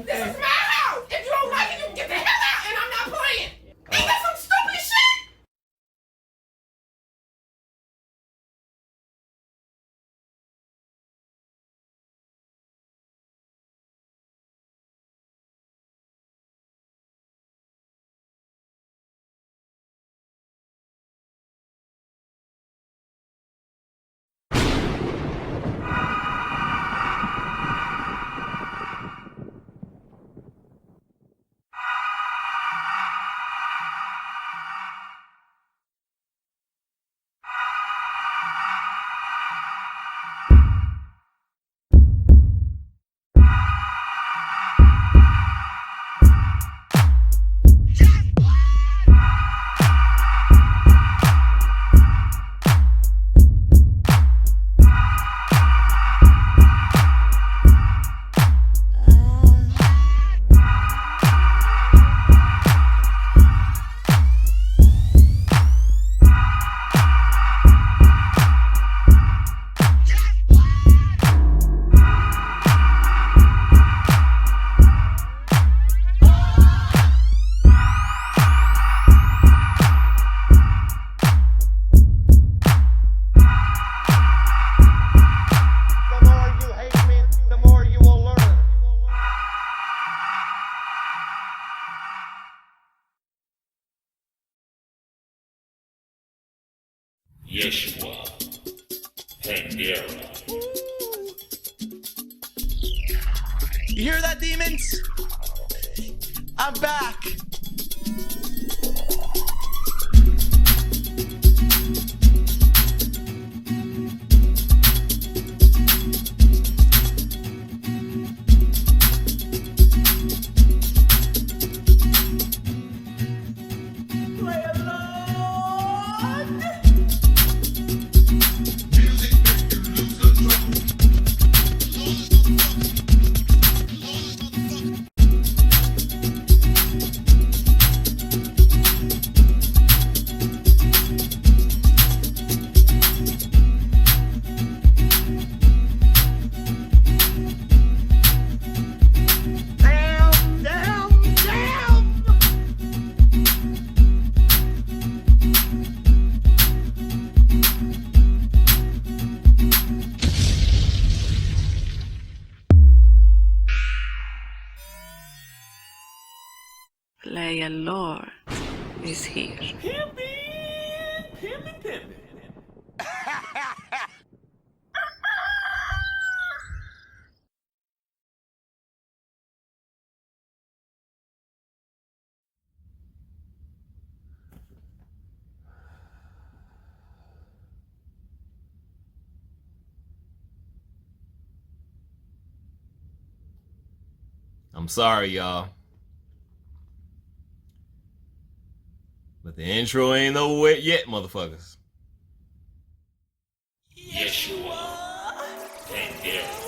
This is my house. If you don't like it, you can get the hell out, and I'm not playing. Ain't that some stupid shit? Yeshua, Pandera. You hear that, demons? I'm back. Player Lord is here. Pimpin', pimpin', pimpin'. I'm sorry, y'all. But the intro ain't over yet, motherfuckers. Yeshua, Pandera.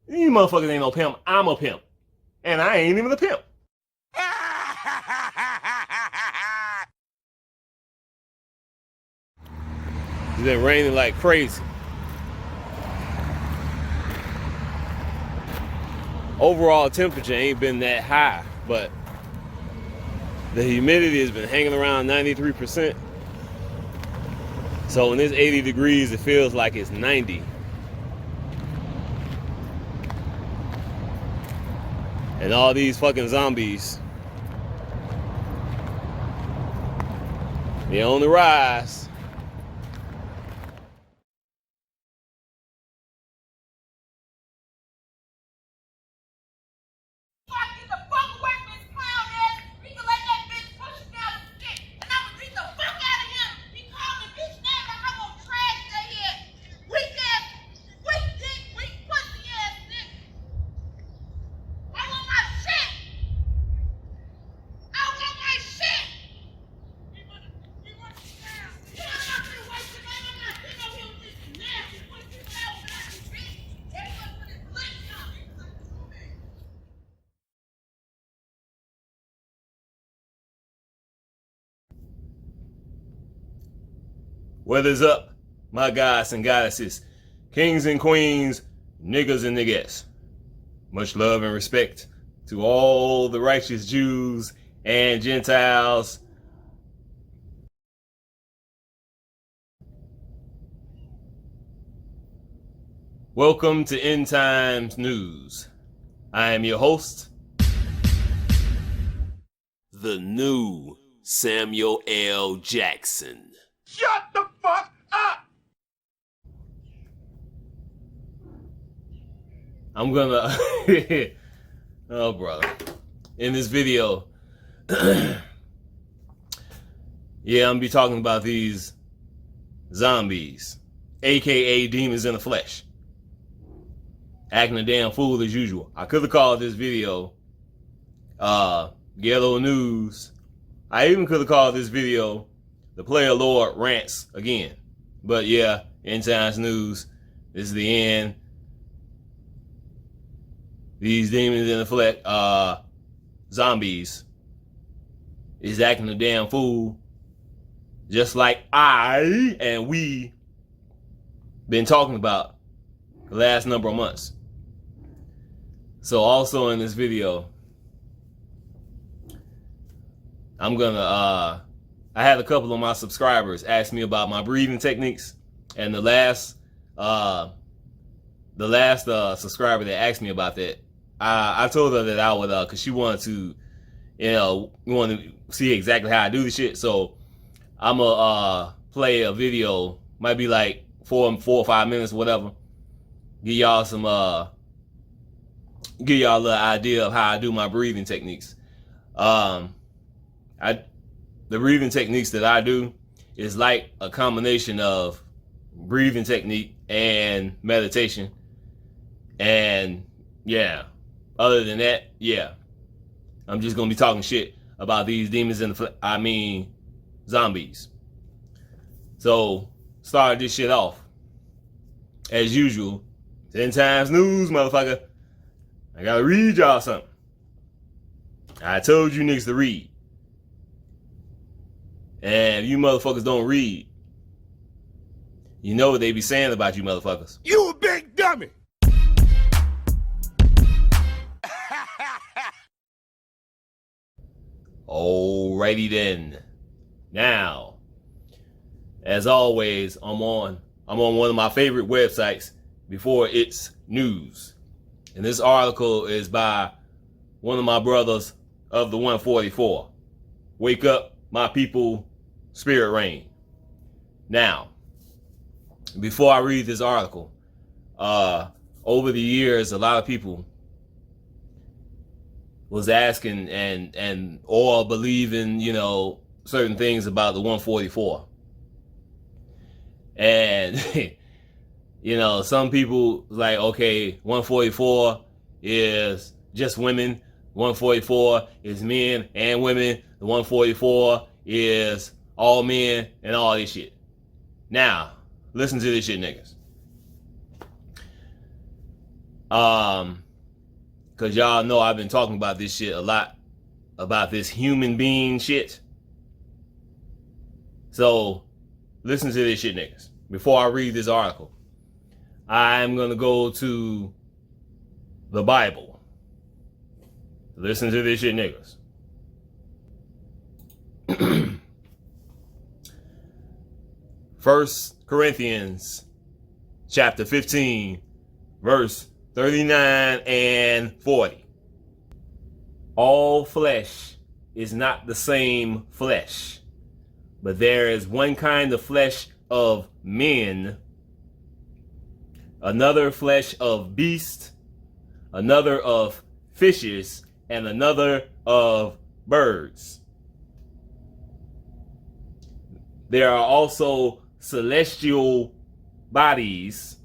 You motherfuckers ain't no pimp. I'm a pimp. And I ain't even a pimp. It's been raining like crazy. Overall temperature ain't been that high, but the humidity has been hanging around 93%. So when it's 80 degrees, it feels like it's 90. And all these fucking zombies, they're on the rise. Get the fuck away from this clown ass. We can let that bitch push us down the shit. And I'ma beat the fuck out of him. He called me bitch name like I'm gonna trash that head. Weak ass, weak dick, weak pussy ass nigga. I want my shit. I want my shit. He wanna down. What is up, my gods and goddesses, kings and queens, niggas and niggas? Much love and respect to all the righteous Jews and Gentiles. Welcome to End Times News. I am your host, the new Samuel L. Jackson. Shut the fuck up! I'm gonna, oh brother, in this video, yeah, I'm gonna be talking about these zombies, aka demons in the flesh, acting a damn fool as usual. I could have called this video Ghetto News. I even could have called this video The Player Lord Rants Again. But yeah, End Times News. This is the end. These demons in the flesh, zombies, is acting a damn fool, just like I and we been talking about the last number of months. So also in this video, I'm gonna I had a couple of my subscribers ask me about my breathing techniques, and the last subscriber that asked me about that, I told her that I would cause she wanted to, wanted to see exactly how I do the shit. So I'm gonna play a video, might be like 4 or 5 minutes, whatever. Give y'all some give y'all a little idea of how I do my breathing techniques. The breathing techniques that I do is like a combination of breathing technique and meditation. And yeah, other than that, yeah, I'm just gonna be talking shit about these demons in the zombies. So start this shit off as usual. 10 Times News, motherfucker. I gotta read y'all something. I told you niggas to read. And if you motherfuckers don't read, you know what they be saying about you motherfuckers. You a big dummy! Alrighty then. Now, as always, I'm on one of my favorite websites before it's news. And this article is by one of my brothers of the 144. Wake up, my people, spirit reign. Now, before I read this article, over the years, a lot of people was asking and or believing, certain things about the 144. And, some people like, okay, 144 is just women. 144 is men and women. The 144 is all men and all this shit. Now, listen to this shit, niggas. Cause y'all know I've been talking about this shit a lot, about this human being shit. So, listen to this shit, niggas. Before I read this article, I'm gonna go to the Bible. Listen to this shit, niggas. 1 Corinthians chapter 15, verse 39 and 40. All flesh is not the same flesh, but there is one kind of flesh of men, another flesh of beasts, another of fishes, and another of birds. There are also celestial bodies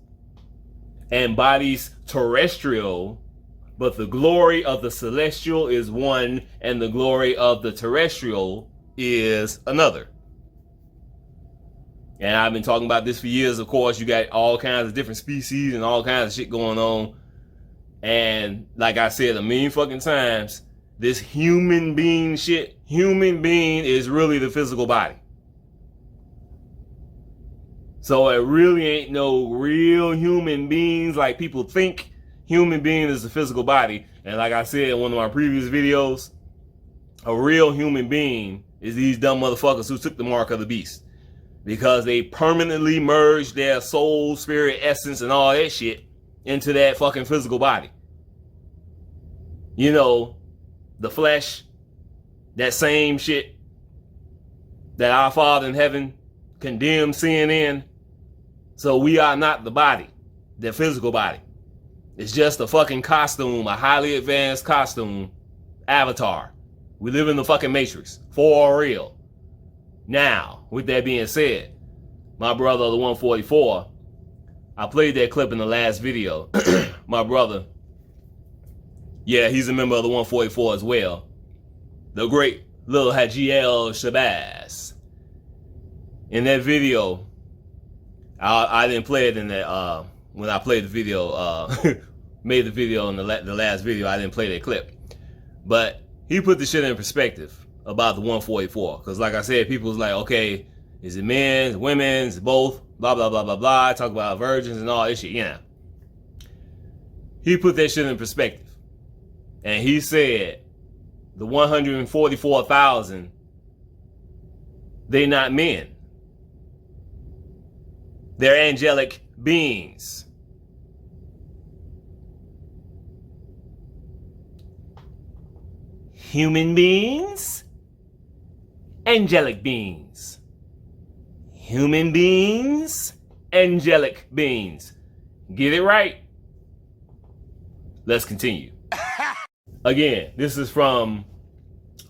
and bodies terrestrial, but the glory of the celestial is one and the glory of the terrestrial is another. And I've been talking about this for years. Of course, you got all kinds of different species and all kinds of shit going on. And like I said a million fucking times, this human being shit, human being is really the physical body. So it really ain't no real human beings like people think. Human being is a physical body. And like I said in one of my previous videos, a real human being is these dumb motherfuckers who took the mark of the beast. Because they permanently merged their soul, spirit, essence, and all that shit into that fucking physical body. You know, the flesh, that same shit that our Father in heaven condemned sin in. So we are not the body, the physical body. It's just a fucking costume, a highly advanced costume, avatar. We live in the fucking Matrix, for real. Now, with that being said, my brother, the 144, I played that clip in the last video. My brother, yeah, he's a member of the 144 as well. The great Lil Hajiel Shabazz. In that video, I didn't play it in that, when I played the video, made the video in the last video, I didn't play that clip. But he put the shit in perspective about the 144. Because like I said, people was like, okay, is it men's, women's, both, blah, blah, blah, blah, blah. Talk about virgins and all this shit, you know. He put that shit in perspective. And he said, the 144,000, they not men. They're angelic beings. Human beings, angelic beings. Human beings, angelic beings. Get it right. Let's continue. Again, this is from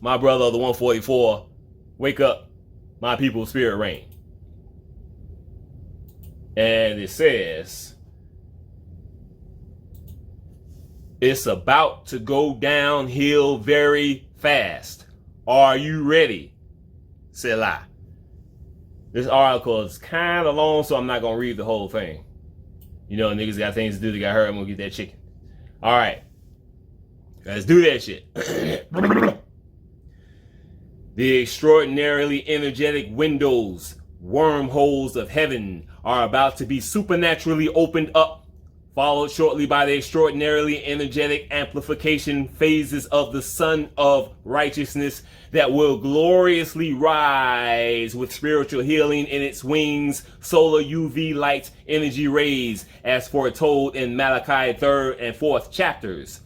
my brother, the 144. Wake up, my people, spirit reign. And it says, it's about to go downhill very fast. Are you ready? Selah. This article is kind of long, so I'm not going to read the whole thing. You know, niggas got things to do. They got hurt. I'm going to get that chicken. All right. Let's do that shit. The extraordinarily energetic windows, wormholes of heaven are about to be supernaturally opened up, followed shortly by the extraordinarily energetic amplification phases of the sun of righteousness that will gloriously rise with spiritual healing in its wings, solar UV light energy rays, as foretold in Malachi 3rd and 4th chapters.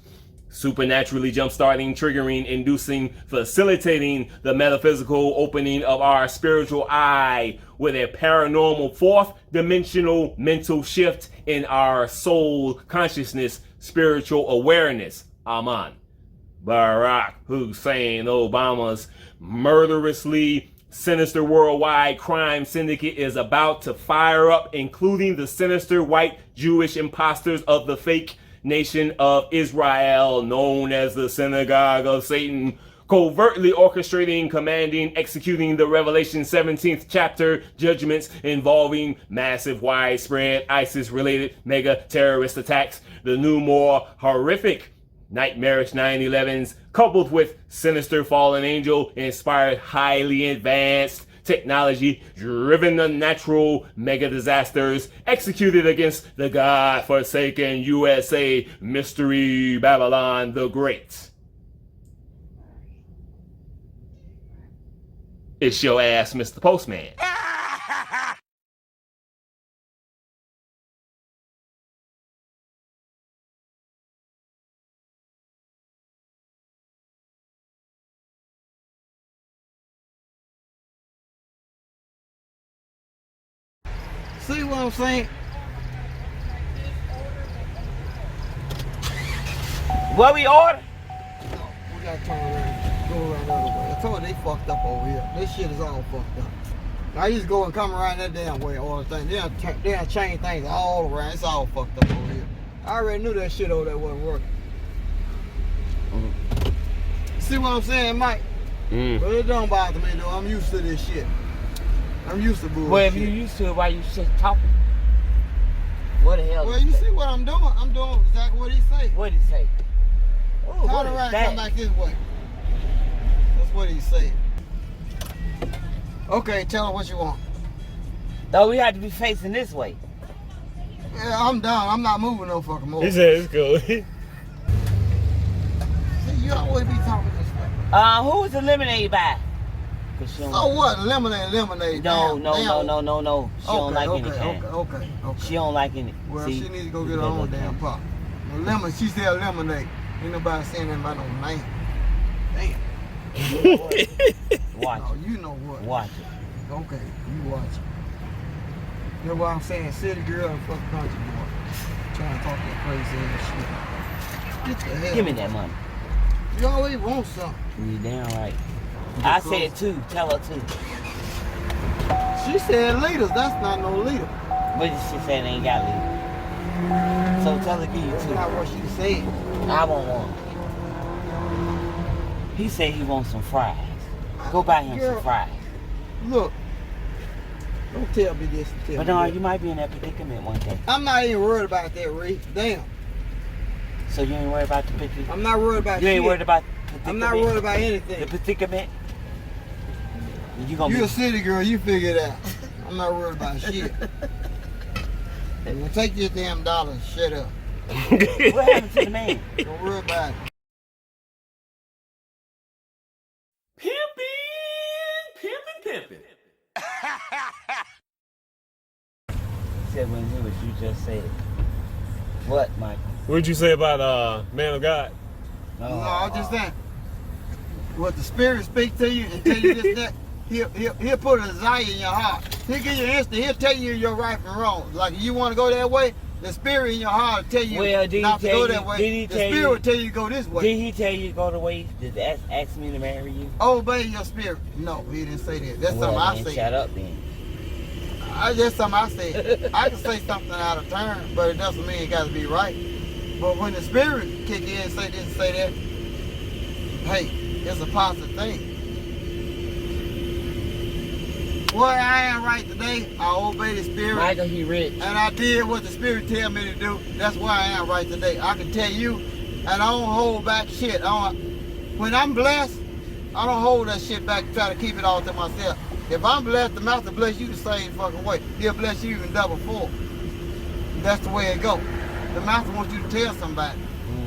Supernaturally jumpstarting, triggering, inducing, facilitating the metaphysical opening of our spiritual eye with a paranormal fourth dimensional mental shift in our soul consciousness, spiritual awareness. Amen. Barack Hussein Obama's murderously sinister worldwide crime syndicate is about to fire up, including the sinister white Jewish imposters of the fake nation of Israel, known as the Synagogue of Satan, covertly orchestrating, commanding, executing the Revelation 17th chapter judgments involving massive, widespread ISIS-related mega terrorist attacks, the new, more horrific nightmarish 9/11s, coupled with sinister fallen angel-inspired, highly advanced technology-driven unnatural mega disasters executed against the God-forsaken USA Mystery Babylon the Great. It's your ass, Mr. Postman. See what I'm saying? What we order? We gotta turn around, go around the other way. I told you they fucked up over here. This shit is all fucked up. I used to go and come around that damn way all the time. They done change things all around. It's all fucked up over here. I already knew that shit over there wasn't working. See what I'm saying, Mike? But it don't bother me though. I'm used to this shit. I'm used to bullshit. Well, if you used to it, why you just talking? What the hell? Well, you see what I'm doing? I'm doing exactly what he say. What did he say? Ooh, Turn what around is and that? come back this way. That's what he said. Okay, tell him what you want. Oh, we had to be facing this way. Yeah, I'm done. I'm not moving no fucking more. He said it's cool. See, you always be talking this way. Who was eliminated by? Cause she don't So what? Lemonade. No. She don't like anything. Okay. She don't like any. Well, See, she needs to go get her own damn pop. No lemon. She said lemonade. Ain't nobody saying nothing about no name. Damn. Watch No, you know what? Watch it. Okay, you watch it. That's why I'm saying city girl and fucking country boy. Trying to talk that crazy ass shit. Get the hell. Give me that money. You always want something. You damn right. I said two. Tell her two. She said leaders. That's not no leader. But she said they ain't got leave. So tell her give you That's two. not what she said. I want one. He said he wants some fries. Go buy him some fries. Look. Don't tell me this and tell But me no, that. you might be in that predicament one day. I'm not even worried about that, Reed. Damn. So you ain't worried about the predicament? I'm not worried about You ain't shit. worried about the predicament? I'm not worried about The anything. predicament? You gonna You be... a city girl, you figure it out. I'm not worried about shit. Now take your damn dollar and shut up. What happened to the man? Don't worry about it. Pimpin'. Said when he was you just said. What, Michael? What'd you say about man of God? No, I'm just saying. What the spirit speak to you and tell you this, that, he'll put a desire in your heart. He'll give you an instant, he'll tell you your right from wrong. Like if you want to go that way, the spirit in your heart will tell you not to go that way. The spirit will tell you to go this way. Did he tell you to go the way? Did ask me to marry you? Obey your spirit. No, he didn't say that. That's something I said. Shut up then. That's something I said. I can say something out of turn, but it doesn't mean it got to be right. But when the spirit kick in and say this and say that, hey, it's a positive thing. Where I am right today, I obey the spirit. Michael, he rich. And I did what the spirit tell me to do. That's where I am right today. I can tell you, and I don't hold back shit. When I'm blessed, I don't hold that shit back and try to keep it all to myself. If I'm blessed, the master bless you the same fucking way. He'll bless you even double full. That's the way it goes. The master wants you to tell somebody.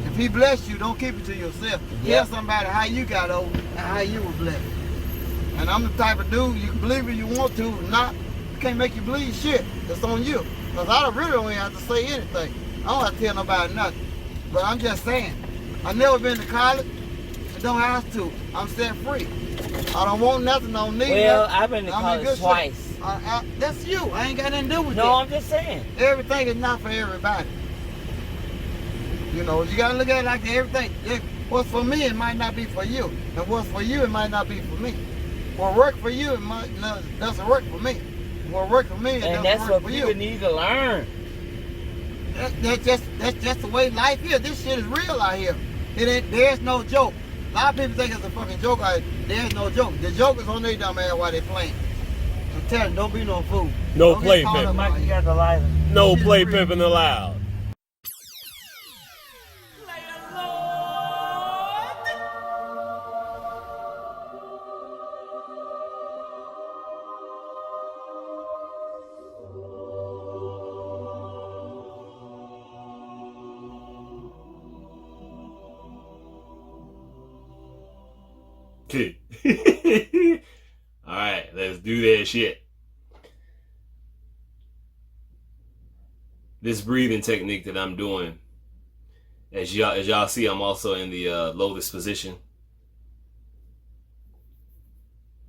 If he bless you, don't keep it to yourself. Tell somebody how you got over and how you were blessed. And I'm the type of dude, you can believe it you want to, not, you can't make you believe shit. It's on you. Because I really don't even have to say anything. I don't have to tell nobody nothing. But I'm just saying, I've never been to college. I don't have to. I'm set free. I don't want nothing, I don't need Well, nothing. I've been to college twice. That's you. I ain't got nothing to do with that. No, I'm just saying. Everything is not for everybody. You know, you gotta look at it like everything. What's for me, it might not be for you. And what's for you, it might not be for me. What work for you, it doesn't work for me. What work for me, it And doesn't that's work what for people you. need to learn. That's just the way life is. This shit is real out here. There's no joke. A lot of people think it's a fucking joke out here. There's no joke. The joke is on their dumb ass while they playing. I'm telling you, don't be no fool. No Don't play get caught up pimping. by Mike, you got the lighter. No play pimping allowed. Alright, let's do that shit. This breathing technique that I'm doing, as y'all see, I'm also in the lotus position.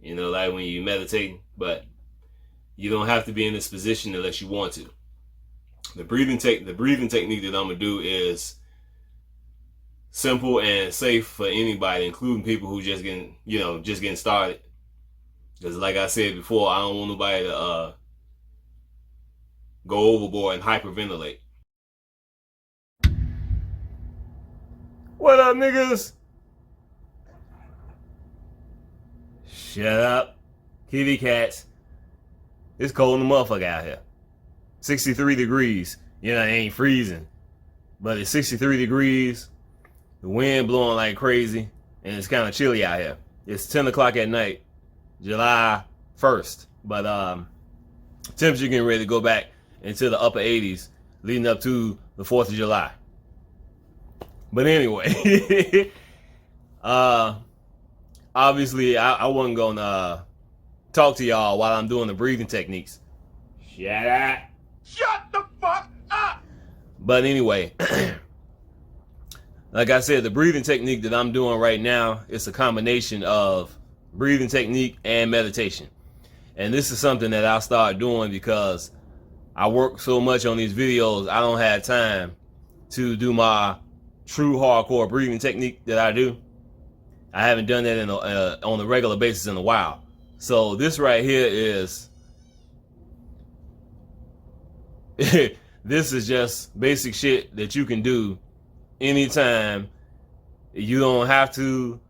You know, like when you meditate, but you don't have to be in this position unless you want to. The breathing technique that I'm gonna do is simple and safe for anybody, including people who just getting started. Because like I said before, I don't want nobody to go overboard and hyperventilate. What up, niggas? Shut up, kitty cats. It's cold in the motherfucker out here. 63 degrees. You know, it ain't freezing, but it's 63 degrees. The wind blowing like crazy, and it's kind of chilly out here. It's 10 o'clock at night, July 1st. But temperature getting ready to go back into the upper 80s leading up to the 4th of July. But anyway, obviously I wasn't gonna talk to y'all while I'm doing the breathing techniques. Shut up. Shut the fuck up! But anyway, like I said, the breathing technique that I'm doing right now is a combination of breathing technique and meditation. And this is something that I'll start doing because I work so much on these videos, I don't have time to do my true hardcore breathing technique that I do. I haven't done that on a regular basis in a while. So this right here is, this is just basic shit that you can do anytime. You don't have to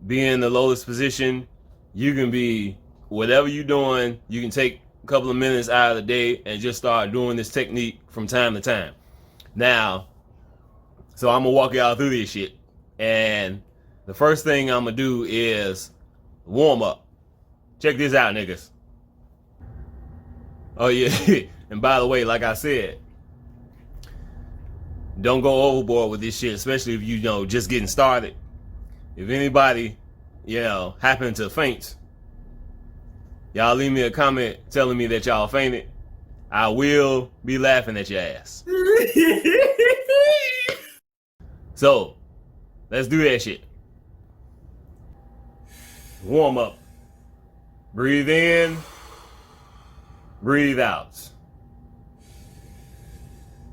be in the lowest position. You can be whatever you're doing. You can take a couple of minutes out of the day and just start doing this technique from time to time. Now, so I'm gonna walk y'all through this shit. And the first thing I'm gonna do is warm up. Check this out, niggas. Oh yeah, and by the way, like I said, don't go overboard with this shit, especially if you know just getting started. If anybody, happen to faint, y'all leave me a comment telling me that y'all fainted. I will be laughing at your ass. So, let's do that shit. Warm up. Breathe in. Breathe out.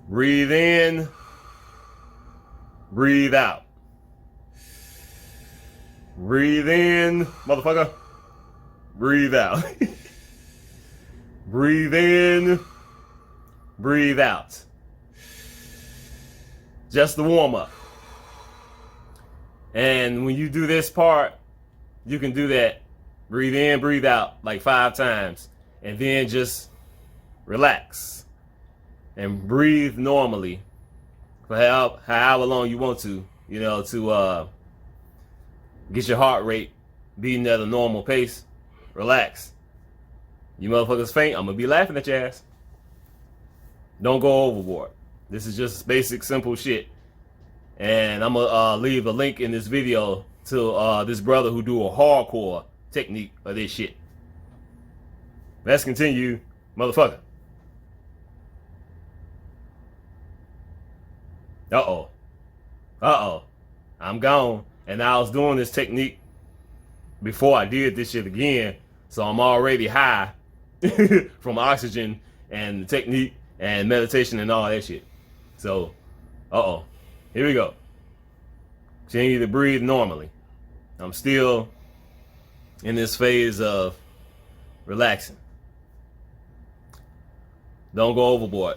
Breathe in. Breathe out. Breathe in, motherfucker. Breathe out. Breathe in. Breathe out. Just the warm up. And when you do this part, you can do that. Breathe in, breathe out like 5 times. And then just relax. And breathe normally for however long you want to, to get your heart rate beating at a normal pace. Relax. You motherfuckers faint, I'm going to be laughing at your ass. Don't go overboard. This is just basic, simple shit. And I'm going to leave a link in this video to this brother who do a hardcore technique of this shit. Let's continue, motherfucker. Uh-oh. Uh-oh. I'm gone. And I was doing this technique before I did this shit again. So I'm already high from oxygen and the technique and meditation and all that shit. So, uh-oh. Here we go. Continue to breathe normally. I'm still in this phase of relaxing. Don't go overboard.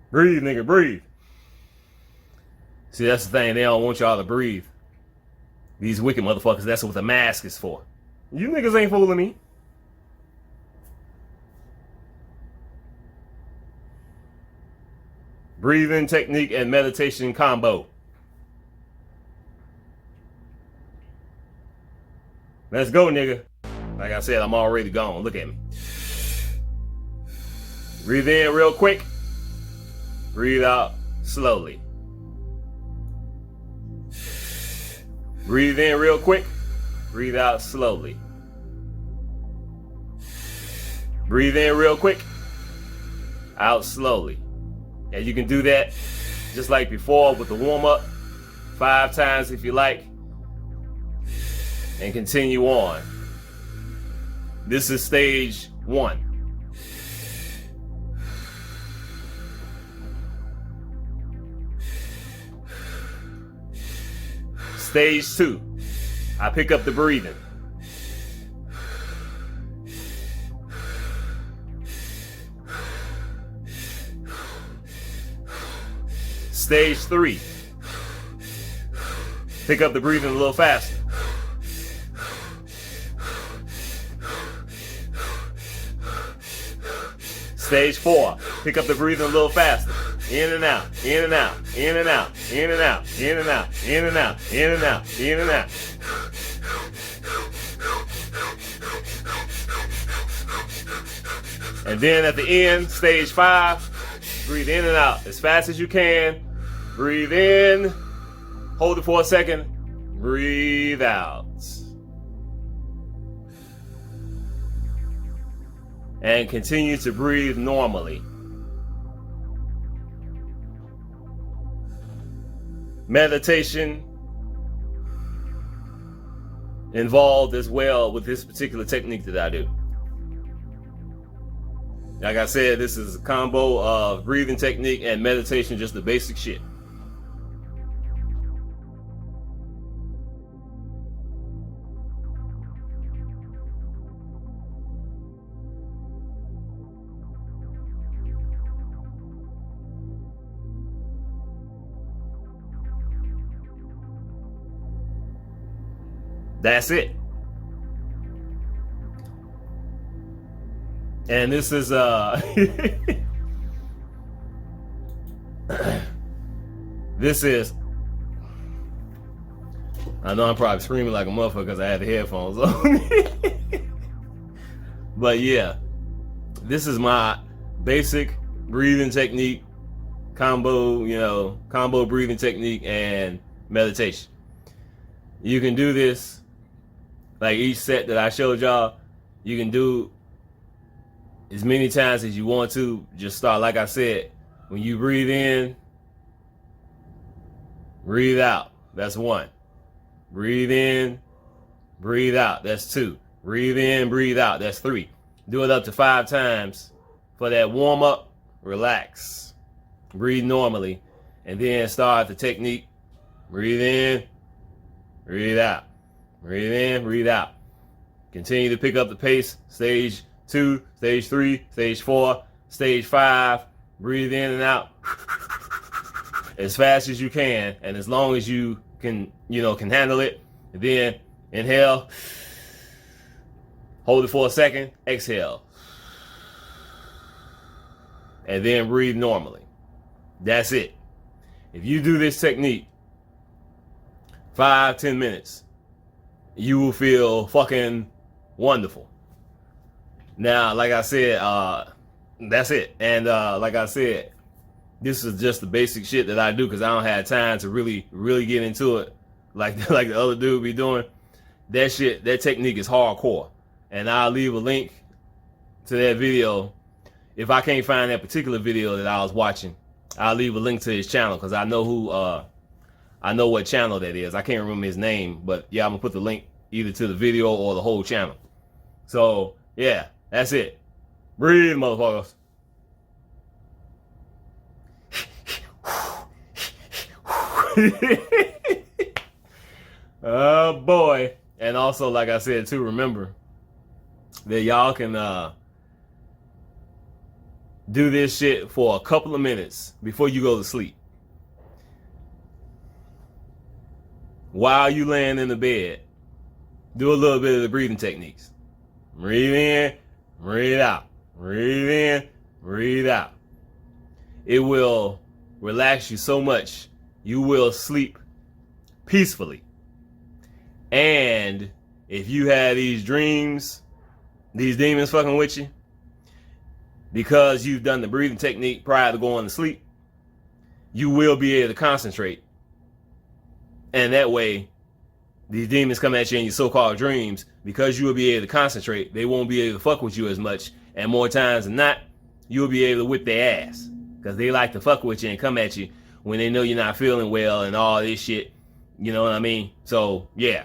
Breathe, nigga, breathe. See, that's the thing. They don't want y'all to breathe. These wicked motherfuckers, that's what the mask is for. You niggas ain't fooling me. Breathing technique and meditation combo. Let's go, nigga. Like I said, I'm already gone. Look at me. Breathe in real quick. Breathe out slowly. Breathe in real quick. Breathe out slowly. Breathe in real quick. Out slowly. And you can do that just like before with the warm-up 5 times if you like. And continue on. This is stage 1. Stage 2. I pick up the breathing. Stage 3. Pick up the breathing a little faster. Stage 4. Pick up the breathing a little faster. In and out, in and out, in and out, in and out, in and out, in and out, in and out, in and out. And then at the end, stage 5, breathe in and out as fast as you can. Breathe in, hold it for a second, breathe out. And continue to breathe normally. Meditation involved as well with this particular technique that I do. Like I said, this is a combo of breathing technique and meditation, just the basic shit. That's it. And this is this is, I know I'm probably screaming like a motherfucker because I had the headphones on. But yeah, this is my basic breathing technique combo, combo breathing technique and meditation. You can do this like each set that I showed y'all. You can do as many times as you want to. Just start, like I said, when you breathe in, breathe out. That's 1. Breathe in, breathe out. That's 2. Breathe in, breathe out. That's 3. Do it up to 5 times. For that warm up, relax. Breathe normally. And then start the technique. Breathe in, breathe out. Breathe in, breathe out. Continue to pick up the pace. Stage 2, stage 3, stage 4, stage 5. Breathe in and out as fast as you can, and as long as you can, can handle it. And then inhale, hold it for a second, exhale, and then breathe normally. That's it. If you do this technique 5-10 minutes, you will feel fucking wonderful. Now, like I said, that's it. And like I said, this is just the basic shit that I do because I don't have time to really get into it like the other dude be doing. That shit, that technique is hardcore. And I'll leave a link to that video. If I can't find that particular video that I was watching, I'll leave a link to his channel because I know I know what channel that is. I can't remember his name, but yeah, I'm gonna put the link either to the video or the whole channel. So yeah, that's it. Breathe, motherfuckers. Oh boy. And also, like I said too, remember that y'all can do this shit for a couple of minutes before you go to sleep. While you laying in the bed, do a little bit of the breathing techniques. Breathe in, breathe out. Breathe in, breathe out. It will relax you so much, you will sleep peacefully. And if you have these dreams, these demons fucking with you, because you've done the breathing technique prior to going to sleep, you will be able to concentrate. And that way, these demons come at you in your so-called dreams, because you will be able to concentrate, they won't be able to fuck with you as much. And more times than not, you'll be able to whip their ass. Because they like to fuck with you and come at you when they know you're not feeling well and all this shit. You know what I mean? So, yeah.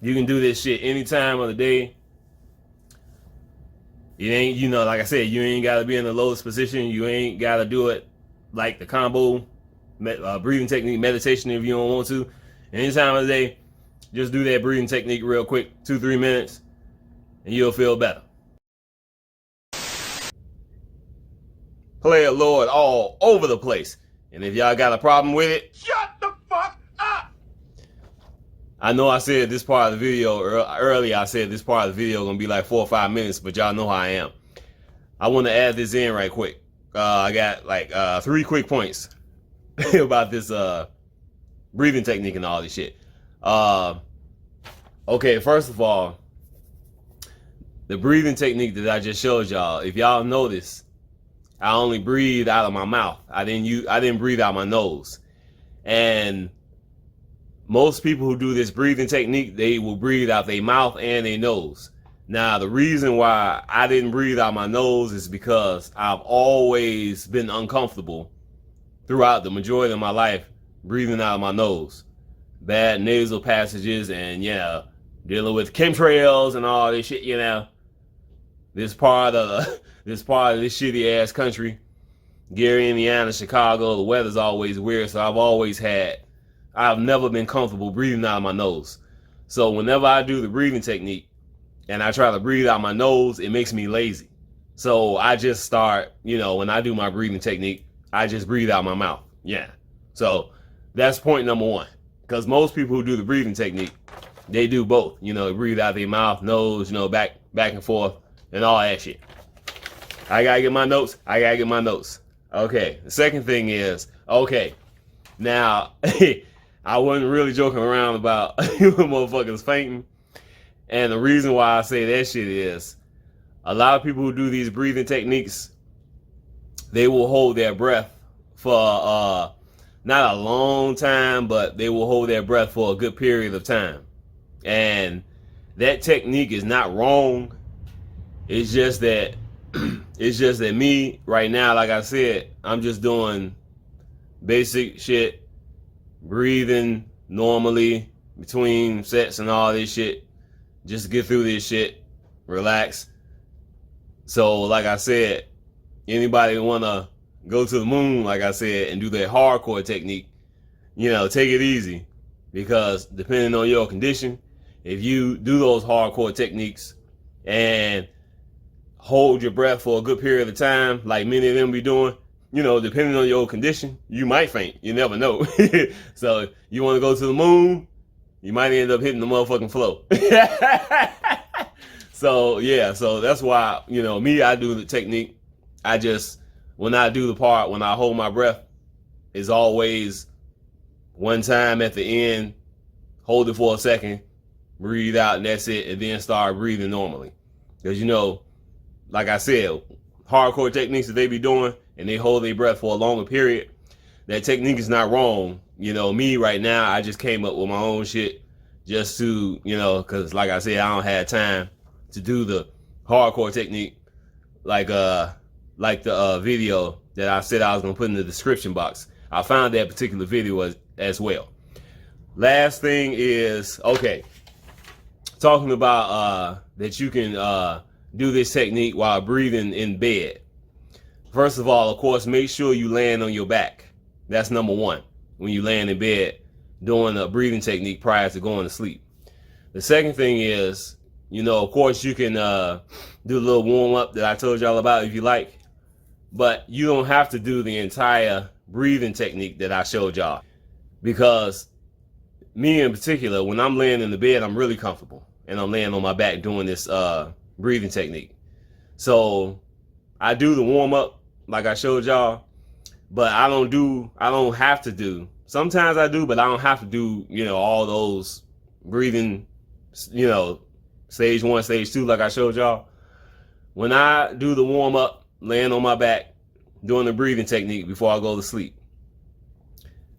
You can do this shit any time of the day. It ain't, like I said, you ain't got to be in the lowest position. You ain't got to do it like the combo breathing technique, meditation if you don't want to. Any time of the day, just do that breathing technique real quick, 2-3 minutes, and you'll feel better. Play a Lord all over the place. And if y'all got a problem with it, Shut the fuck up! I know I said this part of the video earlier. I said this part of the video gonna be like 4 or 5 minutes, but y'all know how I am. I want to add this in right quick. I got like 3 quick points about this breathing technique and all this shit. Okay, first of all, the breathing technique that I just showed y'all, if y'all notice, I only breathe out of my mouth. I didn't breathe out my nose. And most people who do this breathing technique, they will breathe out their mouth and their nose. Now, the reason why I didn't breathe out my nose is because I've always been uncomfortable throughout the majority of my life breathing out of my nose. Bad nasal passages and, dealing with chemtrails and all this shit, This part of this shitty ass country, Gary, Indiana, Chicago, the weather's always weird, so I've never been comfortable breathing out of my nose. So whenever I do the breathing technique and I try to breathe out my nose, it makes me lazy. So I just start, when I do my breathing technique, I just breathe out my mouth. Yeah. So that's point number one. Because most people who do the breathing technique, they do both. They breathe out their mouth, nose, back and forth, and all that shit. I gotta get my notes. Okay. The second thing is, now, I wasn't really joking around about motherfuckers fainting. And the reason why I say that shit is, a lot of people who do these breathing techniques, they will hold their breath for not a long time, but they will hold their breath for a good period of time. And that technique is not wrong. It's just that me right now, like I said, I'm just doing basic shit, breathing normally between sets and all this shit, just to get through this shit, relax. So like I said, anybody want to go to the moon, like I said, and do that hardcore technique, take it easy, because depending on your condition, if you do those hardcore techniques and hold your breath for a good period of time, like many of them be doing, depending on your condition, you might faint. You never know. So you want to go to the moon, you might end up hitting the motherfucking floor. So that's why, me, I do the technique. When I do the part, when I hold my breath, it's always one time at the end, hold it for a second, breathe out, and that's it, and then start breathing normally. Because, like I said, hardcore techniques that they be doing, and they hold their breath for a longer period, that technique is not wrong. Me right now, I just came up with my own shit just to, because like I said, I don't have time to do the hardcore technique like the video that I said I was going to put in the description box. I found that particular video as well. Last thing is, talking about that you can do this technique while breathing in bed. First of all, of course, make sure you land on your back. That's number one. When you land in bed, doing a breathing technique prior to going to sleep. The second thing is, of course, you can do a little warm up that I told y'all about if you like, but you don't have to do the entire breathing technique that I showed y'all, because me in particular, when I'm laying in the bed, I'm really comfortable and I'm laying on my back doing this breathing technique. So I do the warm up like I showed y'all, but I don't have to do. Sometimes I do, but I don't have to do, all those breathing, stage 1, stage 2, like I showed y'all. When I do the warm up, laying on my back, doing the breathing technique before I go to sleep,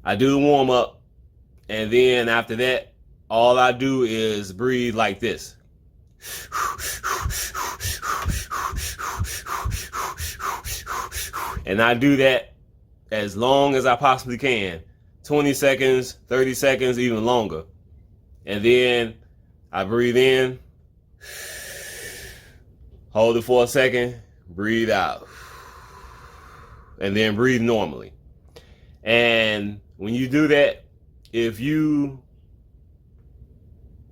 I do the warm up, and then after that, all I do is breathe like this. And I do that as long as I possibly can. 20 seconds, 30 seconds, even longer. And then I breathe in, hold it for a second, breathe out, and then breathe normally. And when you do that, if you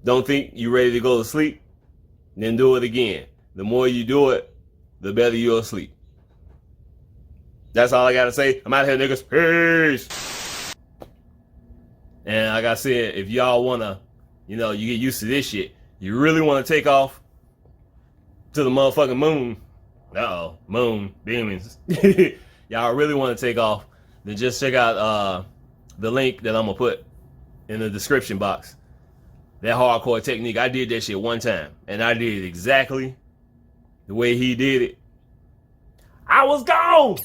don't think you're ready to go to sleep, then do it again. The more you do it, the better you'll sleep. That's all I gotta say. I'm out here, niggas. Peace. And like I said, if y'all wanna, you get used to this shit, you really wanna take off to the motherfucking moon. Uh-oh, moon, demons. Y'all really wanna take off, then just check out the link that I'm gonna put in the description box. That hardcore technique, I did that shit one time, and I did it exactly the way he did it, I was gone.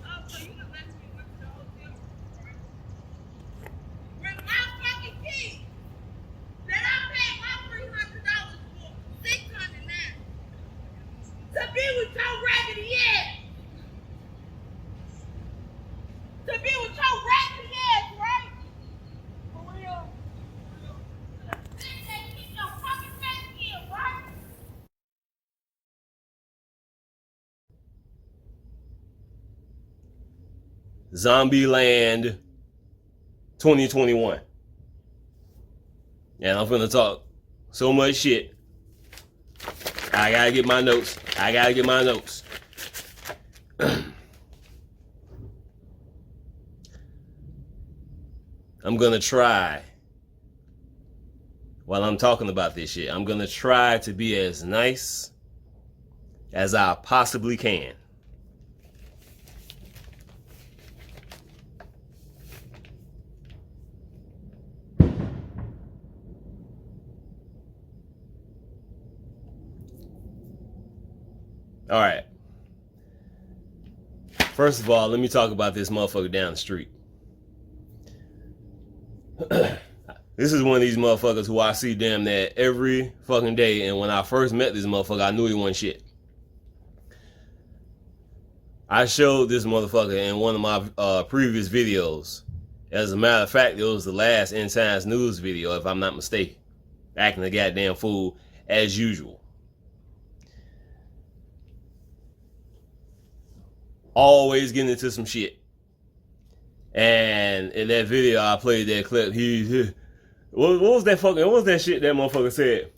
Oh, so you done let me went to the hotel room, right? With my fucking keys that I paid my $300 for, $600 now. To be with your raggedy ass. To be with your raggedy ass, right? For real. Then they keep your fucking face here, right? Zombieland 2021. And I'm finna talk so much shit. I gotta get my notes. I'm gonna try, while I'm talking about this shit, I'm gonna try to be as nice as I possibly can. All right. First of all, let me talk about this motherfucker down the street. This is one of these motherfuckers who I see damn near every fucking day. And when I first met this motherfucker, I knew he wasn't shit. I showed this motherfucker in one of my previous videos. As a matter of fact, it was the last End Times News video, if I'm not mistaken. Acting a goddamn fool as usual. Always getting into some shit. And in that video, I played that clip. What was that shit that motherfucker said?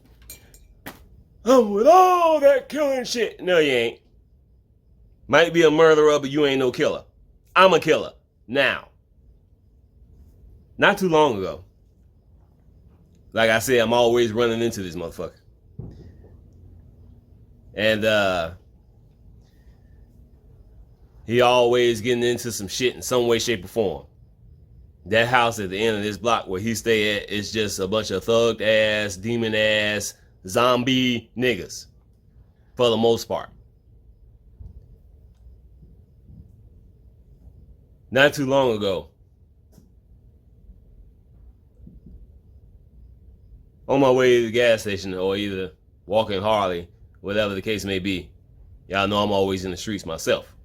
I'm with all that killing shit. No, you ain't. Might be a murderer, but you ain't no killer. I'm a killer. Now. Not too long ago. Like I said, I'm always running into this motherfucker. And, he always getting into some shit in some way, shape, or form. That house at the end of this block where he stay at is just a bunch of thugged ass, demon ass, zombie niggas. For the most part. Not too long ago, on my way to the gas station or either walking Harley, whatever the case may be. Y'all know I'm always in the streets myself.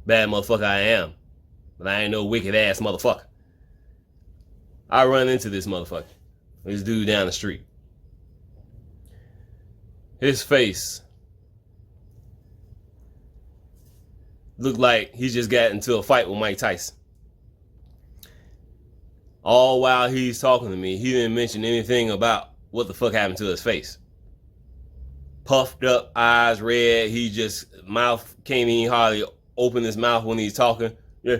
Bad motherfucker I am. But I ain't no wicked ass motherfucker. I run into this motherfucker. This dude down the street. His face looked like he just got into a fight with Mike Tyson. All while he's talking to me, he didn't mention anything about what the fuck happened to his face. Puffed up, eyes red, he just, mouth can't even hardly open his mouth when he's talking. Yeah.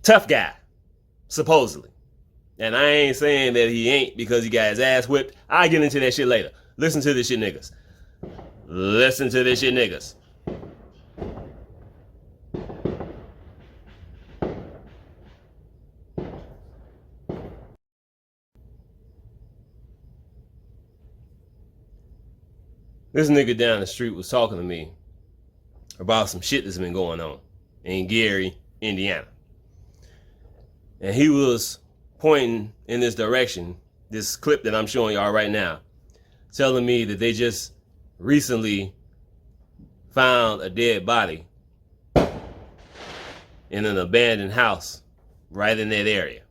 Tough guy, supposedly. And I ain't saying that he ain't because he got his ass whipped. I'll get into that shit later. Listen to this shit, niggas. Listen to this shit, niggas. This nigga down the street was talking to me about some shit that's been going on in Gary, Indiana. And he was pointing in this direction, this clip that I'm showing y'all right now, telling me that they just recently found a dead body in an abandoned house right in that area.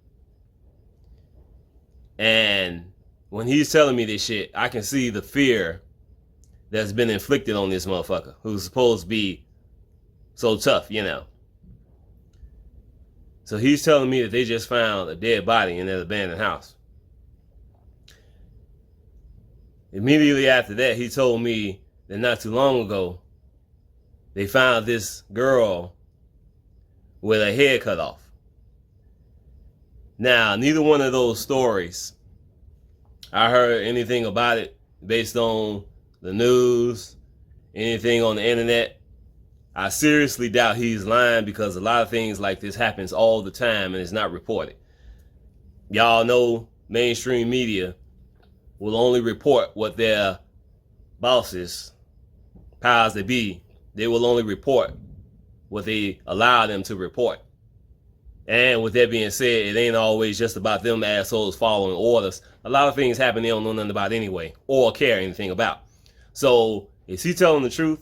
And when he's telling me this shit, I can see the fear that's been inflicted on this motherfucker who's supposed to be so tough, you know. So he's telling me that they just found a dead body in that abandoned house. Immediately after that, he told me that not too long ago, they found this girl with her head cut off. Now, neither one of those stories, I heard anything about it based on the news, anything on the internet. I seriously doubt he's lying because a lot of things like this happens all the time and it's not reported. Y'all know mainstream media will only report what their bosses, powers that be, they will only report what they allow them to report. And with that being said, it ain't always just about them assholes following orders. A lot of things happen they don't know nothing about anyway or care anything about. So, is he telling the truth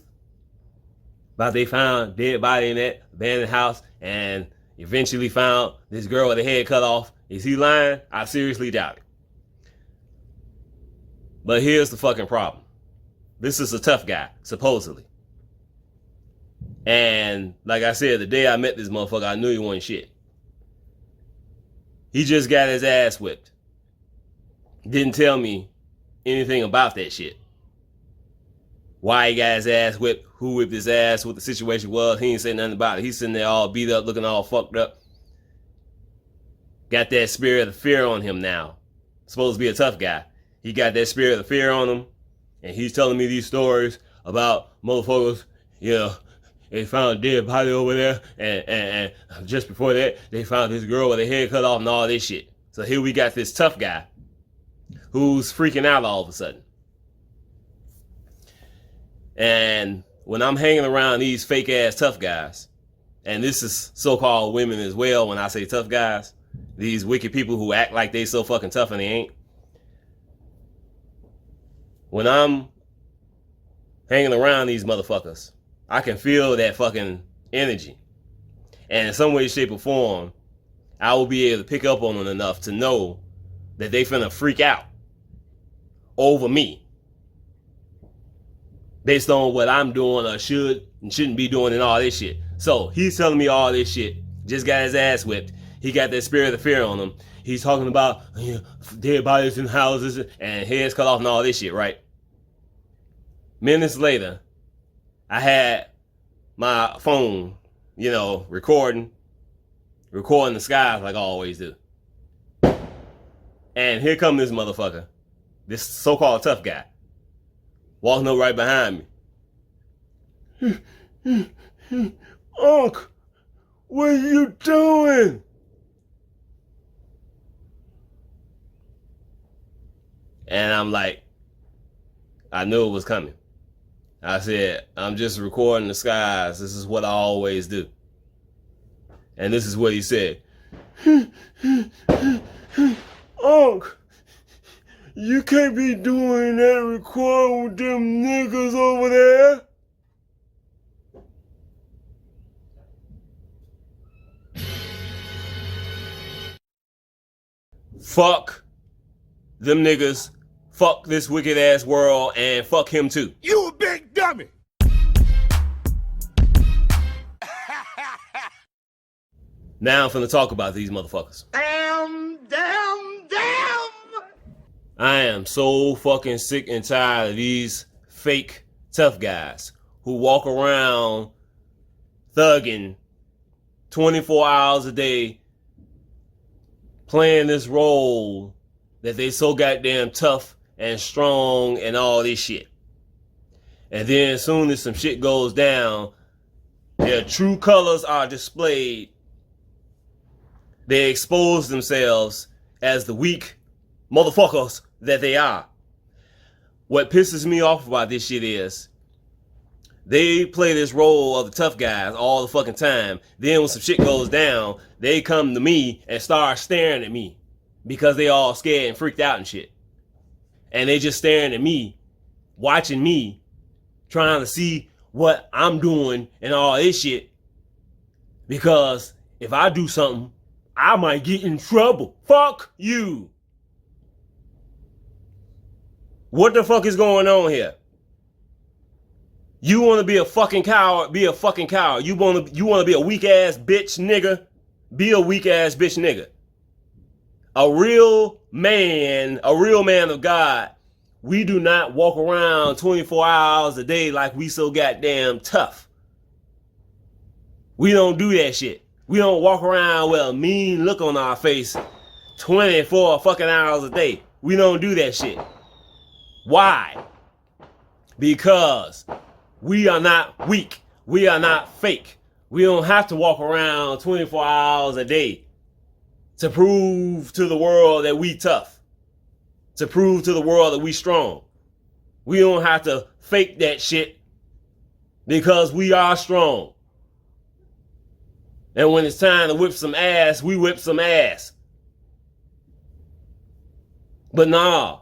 about they found dead body in that abandoned house and eventually found this girl with her head cut off? Is he lying? I seriously doubt it. But here's the fucking problem. This is a tough guy, supposedly. And like I said, the day I met this motherfucker, I knew he wasn't shit. He just got his ass whipped. Didn't tell me anything about that shit. Why he got his ass whipped, who whipped his ass, what the situation was. He ain't say nothing about it. He's sitting there all beat up, looking all fucked up. Got that spirit of fear on him now. Supposed to be a tough guy. He got that spirit of fear on him. And he's telling me these stories about motherfuckers, you know, they found a dead body over there. And just before that, they found this girl with her head cut off and all this shit. So here we got this tough guy who's freaking out all of a sudden. And when I'm hanging around these fake ass tough guys, and this is so-called women as well when I say tough guys, these wicked people who act like they so fucking tough and they ain't. When I'm hanging around these motherfuckers, I can feel that fucking energy. And in some way, shape, or form, I will be able to pick up on them enough to know that they finna freak out over me. Based on what I'm doing or should and shouldn't be doing and all this shit. So he's telling me all this shit. Just got his ass whipped. He got that spirit of fear on him. He's talking about dead bodies in houses and heads cut off and all this shit, right? Minutes later, I had my phone, you know, recording the skies like I always do. And here come this motherfucker, this so-called tough guy, walking up right behind me. Unc, what are you doing? And I'm like, I knew it was coming. I said, I'm just recording the skies. This is what I always do. And this is what he said. Unc, you can't be doing that recording with them niggas over there. Fuck them niggas. Fuck this wicked ass world and fuck him too. You a big dummy. Now I'm finna talk about these motherfuckers. Damn. I am so fucking sick and tired of these fake tough guys who walk around thugging 24 hours a day, playing this role that they so goddamn tough and strong and all this shit. And then as soon as some shit goes down, their true colors are displayed. They expose themselves as the weak motherfuckers that they are. What pisses me off about this shit is they play this role of the tough guys all the fucking time. Then when some shit goes down, they come to me and start staring at me because they all scared and freaked out and shit. And they just staring at me, watching me, trying to see what I'm doing and all this shit. Because if I do something, I might get in trouble. Fuck you. What the fuck is going on here? You want to be a fucking coward? Be a fucking coward. You want to be a weak ass bitch nigga? Be a weak ass bitch nigga. A real man of God. We do not walk around 24 hours a day like we so goddamn tough. We don't do that shit. We don't walk around with a mean look on our face 24 fucking hours a day. We don't do that shit. Why? Because we are not weak. We are not fake. We don't have to walk around 24 hours a day to prove to the world that we tough. To prove to the world that we strong. We don't have to fake that shit because we are strong. And when it's time to whip some ass, we whip some ass. But nah.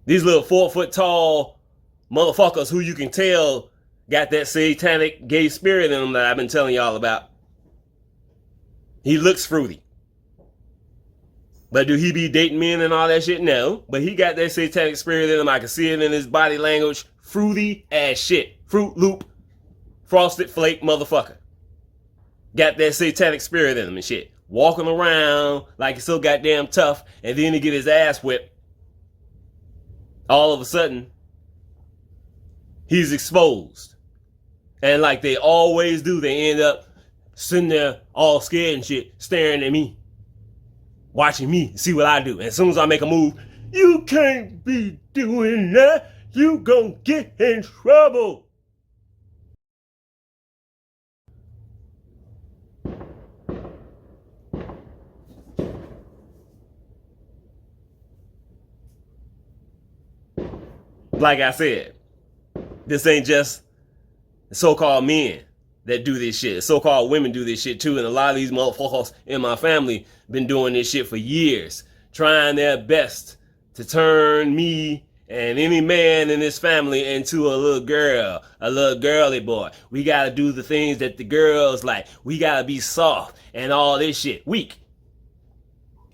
These little 4 foot tall motherfuckers who you can tell got that satanic gay spirit in them that I've been telling y'all about. He looks fruity. But do he be dating men and all that shit? No. But he got that satanic spirit in him. I can see it in his body language. Fruity ass shit. Fruit Loop. Frosted Flake motherfucker. Got that satanic spirit in him and shit. Walking around like he's so goddamn tough. And then he get his ass whipped. All of a sudden, he's exposed. And like they always do, they end up sitting there all scared and shit, staring at me. Watching me, see what I do. And as soon as I make a move, you can't be doing that. You gonna get in trouble. Like I said, this ain't just so-called men that do this shit. So-called women do this shit too. And a lot of these motherfuckers in my family been doing this shit for years. Trying their best to turn me and any man in this family into a little girl. A little girly boy. We gotta do the things that the girls like. We gotta be soft and all this shit. Weak.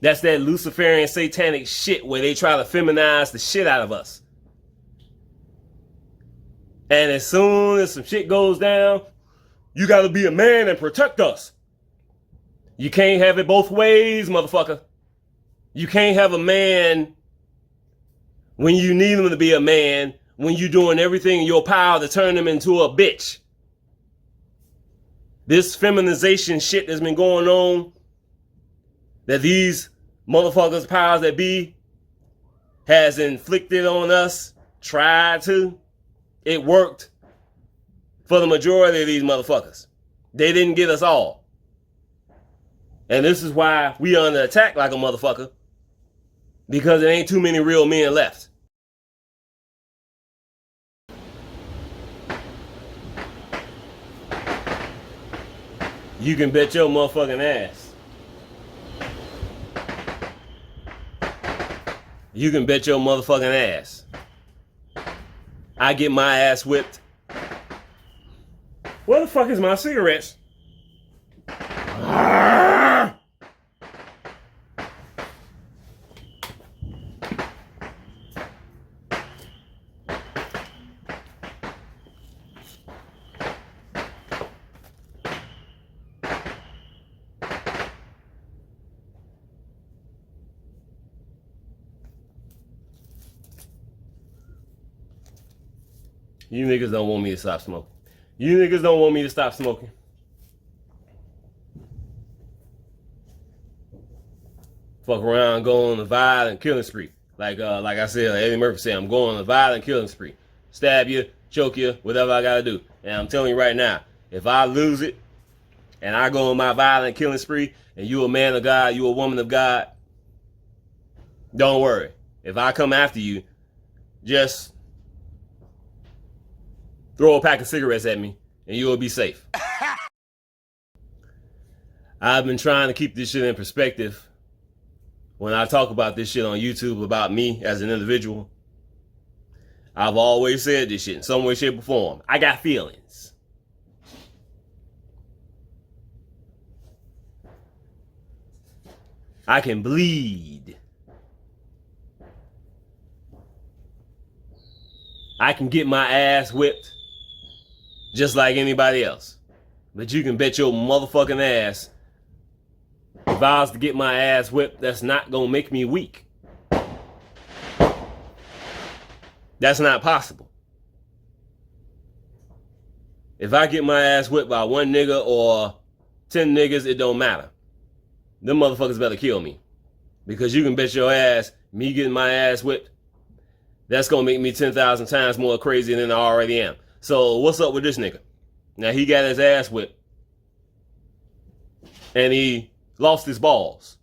That's that Luciferian satanic shit where they try to feminize the shit out of us. And as soon as some shit goes down, you gotta be a man and protect us. You can't have it both ways, motherfucker. You can't have a man when you need him to be a man, when you're doing everything in your power to turn him into a bitch. This feminization shit that's been going on, that these motherfuckers, powers that be, has inflicted on us, tried to. It worked for the majority of these motherfuckers. They didn't get us all. And this is why we are under attack like a motherfucker. Because there ain't too many real men left. You can bet your motherfucking ass. You can bet your motherfucking ass. I get my ass whipped. Where the fuck is my cigarettes? You niggas don't want me to stop smoking. You niggas don't want me to stop smoking. Fuck around, go on a violent killing spree. Like I said, like Eddie Murphy said, I'm going on a violent killing spree. Stab you, choke you, whatever I gotta do. And I'm telling you right now, if I lose it and I go on my violent killing spree and you a man of God, you a woman of God, don't worry. If I come after you, just throw a pack of cigarettes at me and you will be safe. I've been trying to keep this shit in perspective when I talk about this shit on YouTube about me as an individual. I've always said this shit in some way, shape, or form. I got feelings. I can bleed. I can get my ass whipped just like anybody else. But you can bet your motherfucking ass, if I was to get my ass whipped, that's not gonna make me weak. That's not possible. If I get my ass whipped by one nigga or 10 niggas, it don't matter. Them motherfuckers better kill me. Because you can bet your ass, me getting my ass whipped, that's gonna make me 10,000 times more crazy than I already am. So what's up with this nigga? Now he got his ass whipped. And he lost his balls.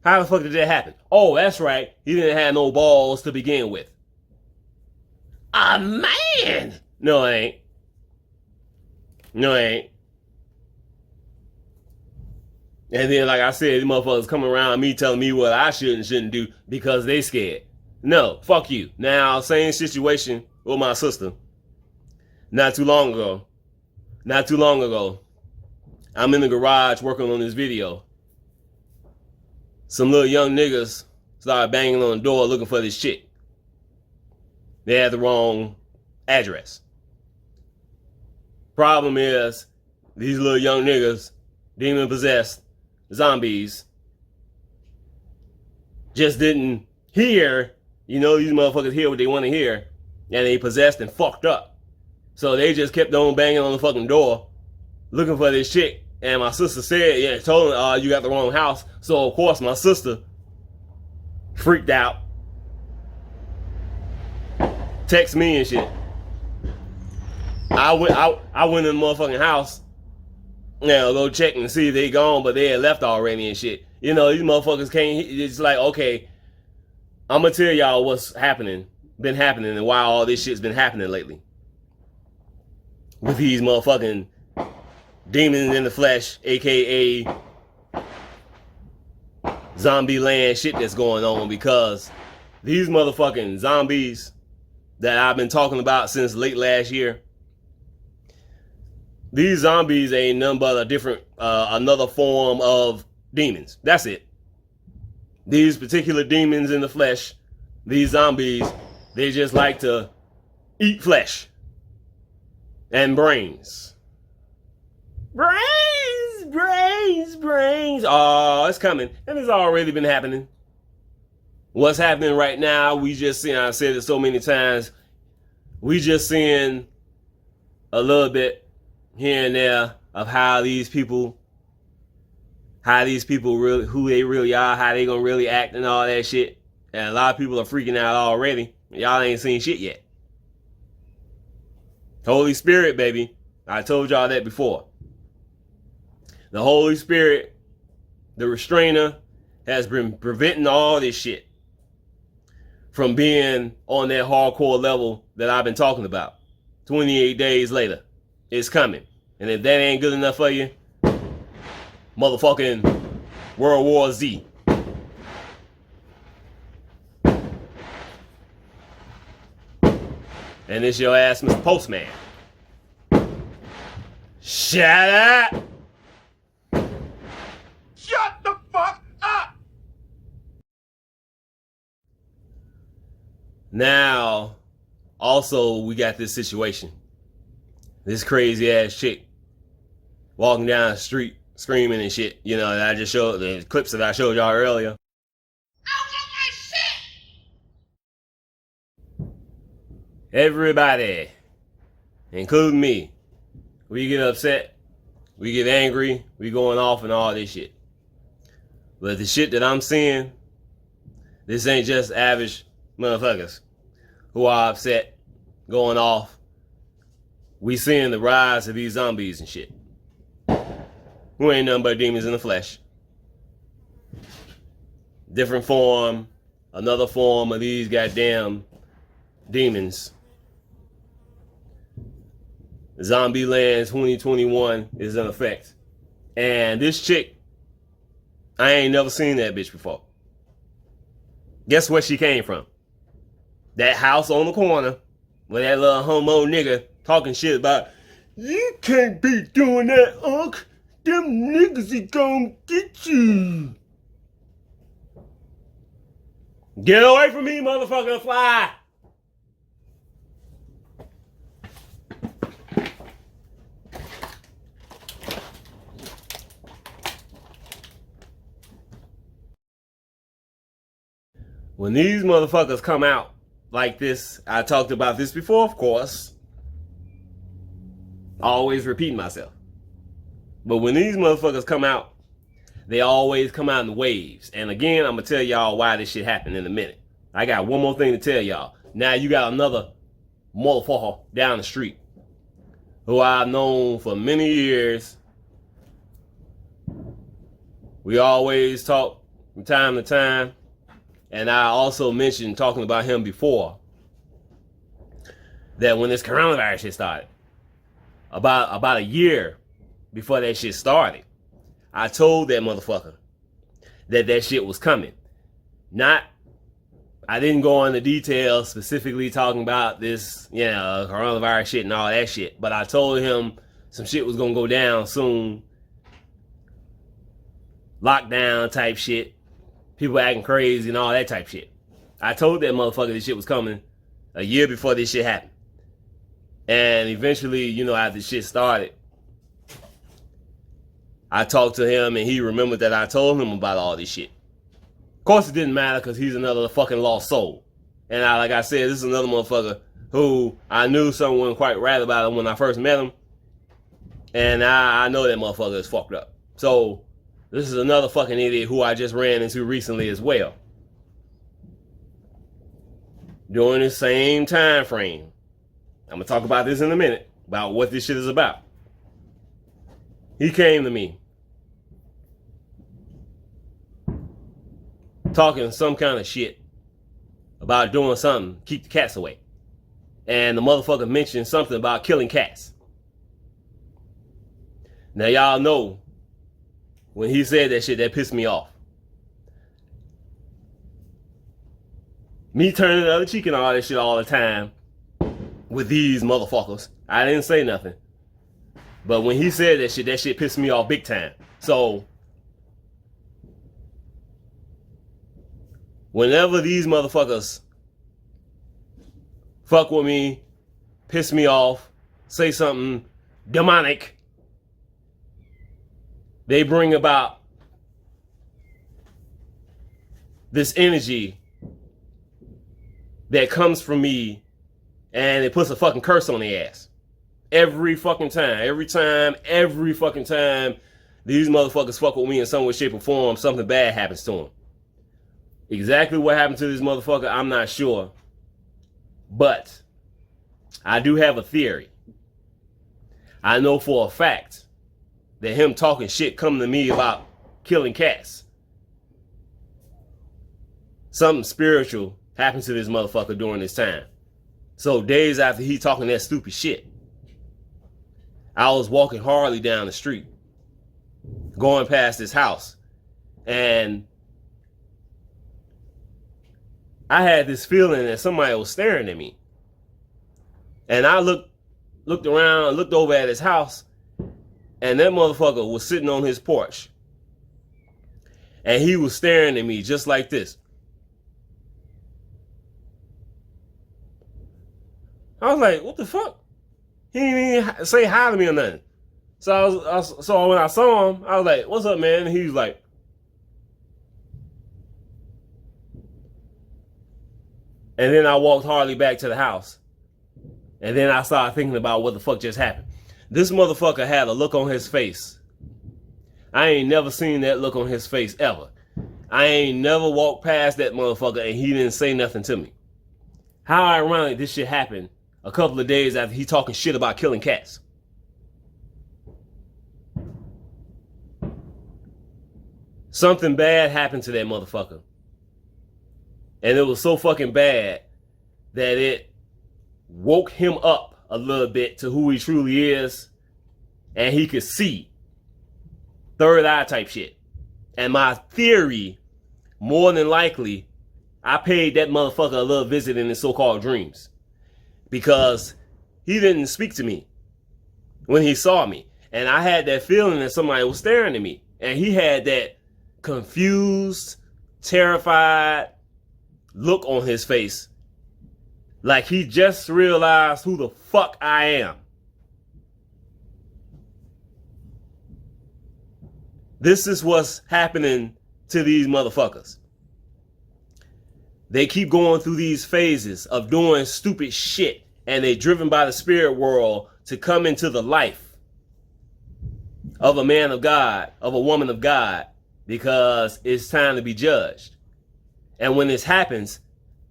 How the fuck did that happen? Oh, that's right. He didn't have no balls to begin with. A man! No, it ain't. No, it ain't. And then, like I said, these motherfuckers coming around me telling me what I should and shouldn't do because they scared. No, fuck you. Now, same situation with my sister. Not too long ago, I'm in the garage working on this video. Some little young niggas started banging on the door looking for this chick. They had the wrong address. Problem is, these little young niggas, demon possessed, zombies, just didn't hear, these motherfuckers hear what they want to hear, and they possessed and fucked up. So they just kept on banging on the fucking door, looking for this chick. And my sister said, yeah, told them, you got the wrong house. So of course my sister freaked out, text me and shit. I went in the motherfucking house, go check and see if they gone, but they had left already and shit. These motherfuckers can't. It's like, okay, I'm gonna tell y'all what's been happening, and why all this shit's been happening lately with these motherfucking demons in the flesh, aka Zombieland shit that's going on, because these motherfucking zombies that I've been talking about since late last year, these zombies ain't nothing but a different, another form of demons. That's it. These particular demons in the flesh, these zombies, they just like to eat flesh and brains. Brains. Oh, it's coming. And it's already been happening. What's happening right now, we just seeing, I said it so many times, we just seeing a little bit here and there of how these people really, who they really are, how they gonna really act and all that shit. And a lot of people are freaking out already. Y'all ain't seen shit yet. Holy Spirit, baby. I told y'all that before. The Holy Spirit, the restrainer, has been preventing all this shit from being on that hardcore level that I've been talking about. 28 days later, it's coming. And if that ain't good enough for you, motherfucking World War Z. And it's your ass, Mr. Postman. Shut up! Shut the fuck up! Now, also, we got this situation. This crazy ass chick walking down the street screaming and shit. That I just showed, the clips that I showed y'all earlier. I'll get my shit! Everybody including me, we get upset, we get angry, we going off and all this shit. But the shit that I'm seeing, this ain't just average motherfuckers who are upset, going off. We seeing the rise of these zombies and shit. Who ain't nothing but demons in the flesh. Different form, another form of these goddamn demons. Zombieland 2021 is in effect. And this chick, I ain't never seen that bitch before. Guess where she came from? That house on the corner where that little homo nigga talking shit about, you can't be doing that, Unc. Them niggas is gonna get you. Get away from me, motherfucker, fly. When these motherfuckers come out like this, I talked about this before, of course. Always repeating myself. But when these motherfuckers come out, they always come out in waves. And again, I'm going to tell y'all why this shit happened in a minute. I got one more thing to tell y'all. Now you got another motherfucker down the street who I've known for many years. We always talk from time to time. And I also mentioned talking about him before, that when this coronavirus shit started, about a year before that shit started, I told that motherfucker that shit was coming. I didn't go into details specifically talking about this, coronavirus shit and all that shit, but I told him some shit was gonna go down soon. Lockdown type shit. People acting crazy and all that type shit. I told that motherfucker this shit was coming a year before this shit happened. And eventually, after shit started, I talked to him and he remembered that I told him about all this shit. Of course it didn't matter because he's another fucking lost soul. And like I said, this is another motherfucker who I knew something wasn't quite right about him when I first met him. And I know that motherfucker is fucked up. So this is another fucking idiot who I just ran into recently as well. During the same time frame. I'm going to talk about this in a minute, about what this shit is about. He came to me talking some kind of shit about doing something, keep the cats away. And the motherfucker mentioned something about killing cats. Now y'all know, when he said that shit, that pissed me off. Me turning the other cheek and all that shit all the time with these motherfuckers. I didn't say nothing. But when he said that shit pissed me off big time. So, whenever these motherfuckers fuck with me, piss me off, say something demonic, they bring about this energy that comes from me and it puts a fucking curse on their ass. Every fucking time, every fucking time these motherfuckers fuck with me in some way, shape, or form, something bad happens to them. Exactly what happened to this motherfucker, I'm not sure. But I do have a theory. I know for a fact that him talking shit coming to me about killing cats, something spiritual happened to this motherfucker during this time. So days after he talking that stupid shit, I was walking Harley down the street, going past his house, and I had this feeling that somebody was staring at me. And I looked around, looked over at his house, and that motherfucker was sitting on his porch. And he was staring at me just like this. I was like, what the fuck? He didn't even say hi to me or nothing. So when I saw him, I was like, what's up, man? And he was like, and then I walked Harley back to the house. And then I started thinking about what the fuck just happened. This motherfucker had a look on his face. I ain't never seen that look on his face ever. I ain't never walked past that motherfucker and he didn't say nothing to me. How ironic this shit happened a couple of days after he talking shit about killing cats. Something bad happened to that motherfucker. And it was so fucking bad that it woke him up a little bit to who he truly is. And he could see. Third eye type shit. And my theory, more than likely, I paid that motherfucker a little visit in his so-called dreams. Because he didn't speak to me when he saw me. And I had that feeling that somebody was staring at me. And he had that confused, terrified look on his face. Like he just realized who the fuck I am. This is what's happening to these motherfuckers. They keep going through these phases of doing stupid shit, and they're driven by the spirit world to come into the life of a man of God, of a woman of God, because it's time to be judged. And when this happens,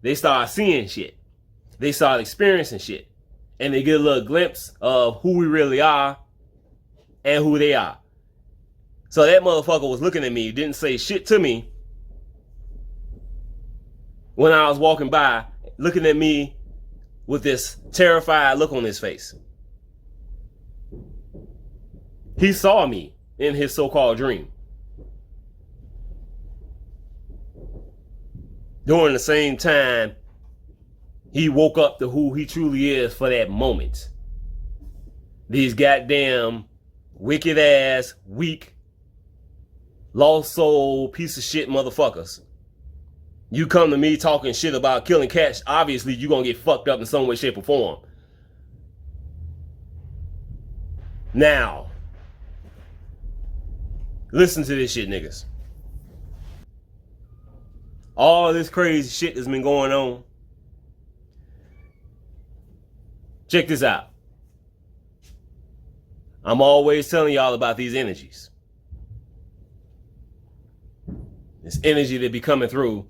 they start seeing shit. They start experiencing shit. And they get a little glimpse of who we really are and who they are. So that motherfucker was looking at me, didn't say shit to me when I was walking by, looking at me with this terrified look on his face. He saw me in his so-called dream. During the same time, he woke up to who he truly is for that moment. These goddamn wicked ass, weak, lost soul, piece of shit motherfuckers. You come to me talking shit about killing cats, obviously you're gonna get fucked up in some way, shape, or form. Now, listen to this shit, niggas. All this crazy shit that's been going on. Check this out. I'm always telling y'all about these energies. This energy that be coming through.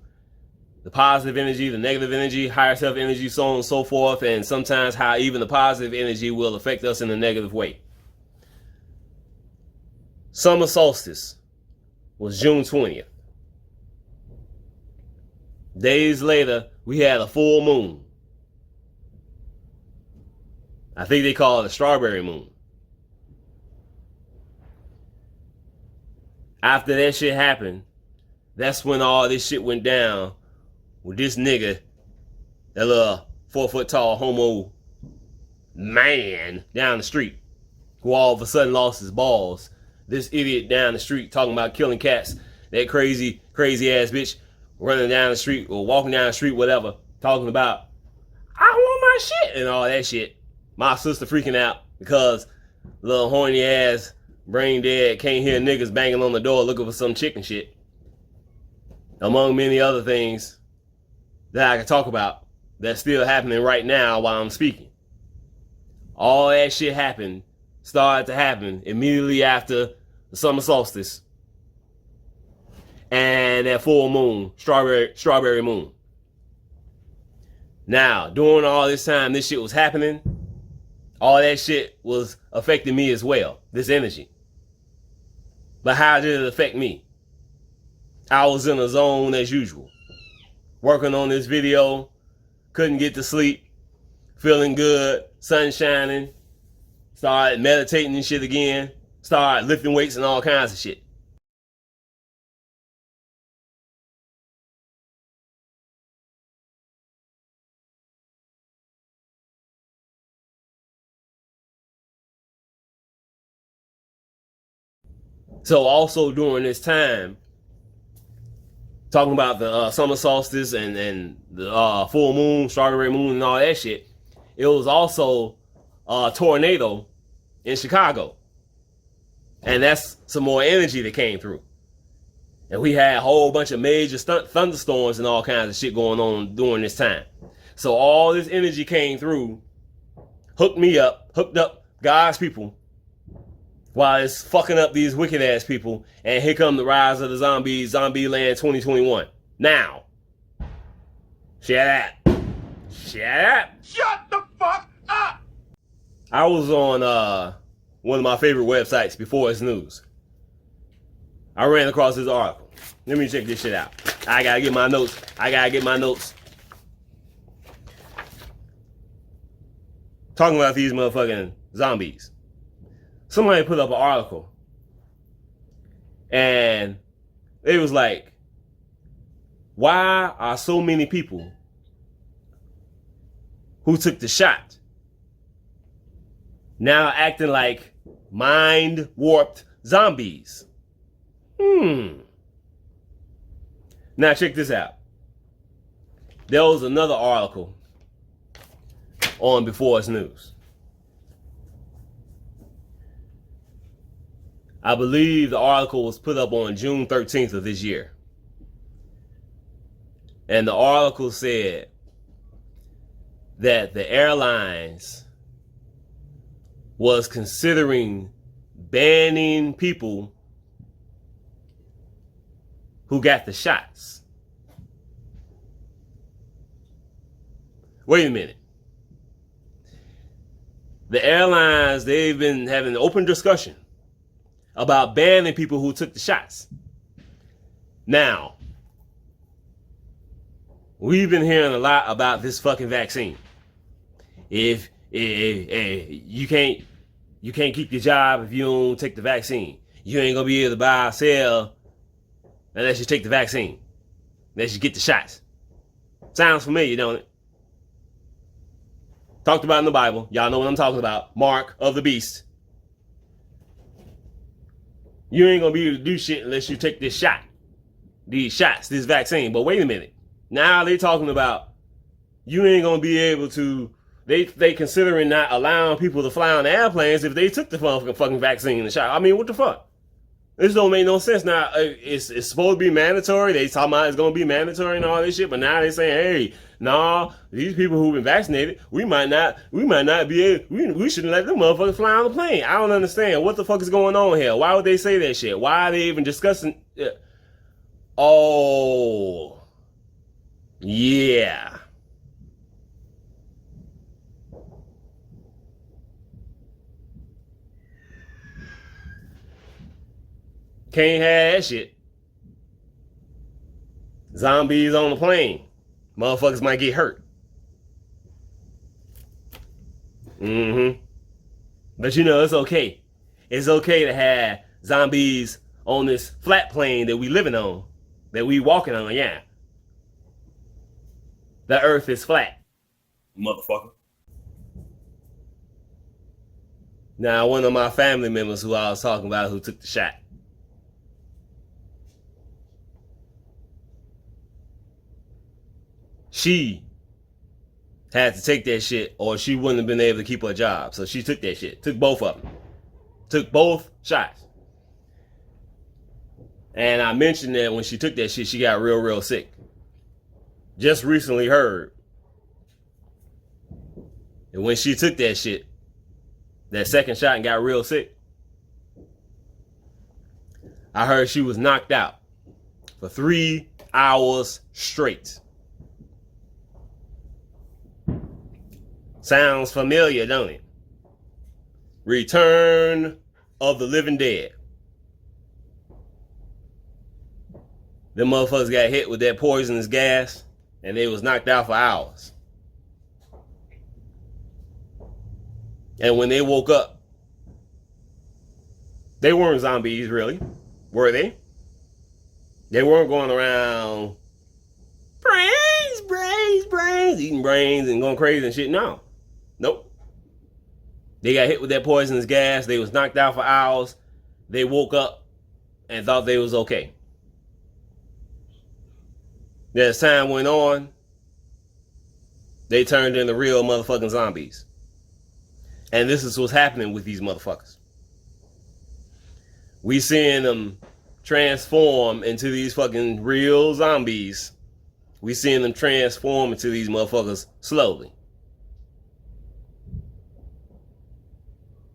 The positive energy, the negative energy, higher self energy, so on and so forth. And sometimes how even the positive energy will affect us in a negative way. Summer solstice was June 20th. Days later, we had a full moon. I think they call it a strawberry moon. After that shit happened, that's when all this shit went down with this nigga, that little 4 foot tall homo man down the street, who all of a sudden lost his balls. This idiot down the street talking about killing cats. That crazy ass bitch running down the street or walking down the street, whatever, talking about, I want my shit and all that shit. My sister freaking out because little horny ass, brain dead, can't hear niggas banging on the door looking for some chicken shit. Among many other things that I can talk about that's still happening right now while I'm speaking. All that shit started to happen immediately after the summer solstice and that full moon, strawberry moon. Now, during all this time this shit was happening, all that shit was affecting me as well, this energy. But how did it affect me? I was in a zone as usual. Working on this video, couldn't get to sleep, feeling good, sun shining, started meditating and shit again, started lifting weights and all kinds of shit. So also during this time, talking about the summer solstice and the full moon, strawberry moon and all that shit, it was also a tornado in Chicago. And that's some more energy that came through. And we had a whole bunch of major thunderstorms and all kinds of shit going on during this time. So all this energy came through hooked up God's people while it's fucking up these wicked ass people. And here come the rise of the zombies, Zombieland 2021. Now, shut up. Shut the fuck up! I was on one of my favorite websites before it's news. I ran across this article. Let me check this shit out. I gotta get my notes. Talking about these motherfucking zombies. Somebody put up an article. And it was like, why are so many people who took the shot now acting like mind-warped zombies? Now check this out. There was another article on Before It's News. I believe the article was put up on June 13th of this year. And the article said that the airlines was considering banning people who got the shots. Wait a minute. The airlines, they've been having an open discussion about banning people who took the shots. Now, we've been hearing a lot about this fucking vaccine. If you can't keep your job if you don't take the vaccine. You ain't gonna be able to buy or sell unless you take the vaccine. Unless you get the shots. Sounds familiar, don't it? Talked about in the Bible. Y'all know what I'm talking about. Mark of the beast. You ain't gonna be able to do shit unless you take this shot. These shots, this vaccine. But wait a minute. Now they talking about you ain't gonna be able to. They considering not allowing people to fly on the airplanes if they took the fucking vaccine and the shot. I mean, what the fuck? This don't make no sense. Now it's supposed to be mandatory. They talking about it's gonna be mandatory and all this shit. But now they saying, hey, nah, these people who've been vaccinated, we might not be able. We shouldn't let them motherfuckers fly on the plane. I don't understand what the fuck is going on here. Why would they say that shit? Why are they even discussing? Oh, yeah. Can't have that shit. Zombies on the plane. Motherfuckers might get hurt. But you know, it's okay. It's okay to have zombies on this flat plane that we living on. That we walking on, yeah. The earth is flat. Motherfucker. Now, one of my family members who I was talking about who took the shot. She had to take that shit or she wouldn't have been able to keep her job. So she took that shit. Took both of them. Took both shots. And I mentioned that when she took that shit, she got real, real sick. Just recently heard. And when she took that shit, that second shot and got real sick, I heard she was knocked out for 3 hours straight. Sounds familiar, don't it? Return of the Living Dead. Them motherfuckers got hit with that poisonous gas and they was knocked out for hours. And when they woke up, they weren't zombies, really. Were they? They weren't going around brains, eating brains and going crazy and shit. No. Nope. They got hit with that poisonous gas. They was knocked out for hours. They woke up and thought they was okay. As time went on, they turned into real motherfucking zombies. And this is what's happening with these motherfuckers. We seeing them transform into these fucking real zombies. We seeing them transform into these motherfuckers slowly.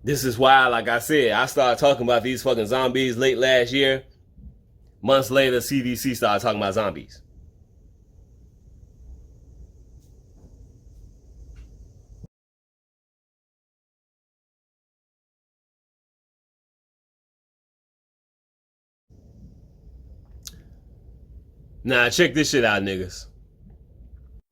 This is why, like I said, I started talking about these fucking zombies late last year. Months later, CDC started talking about zombies. Now, check this shit out, niggas.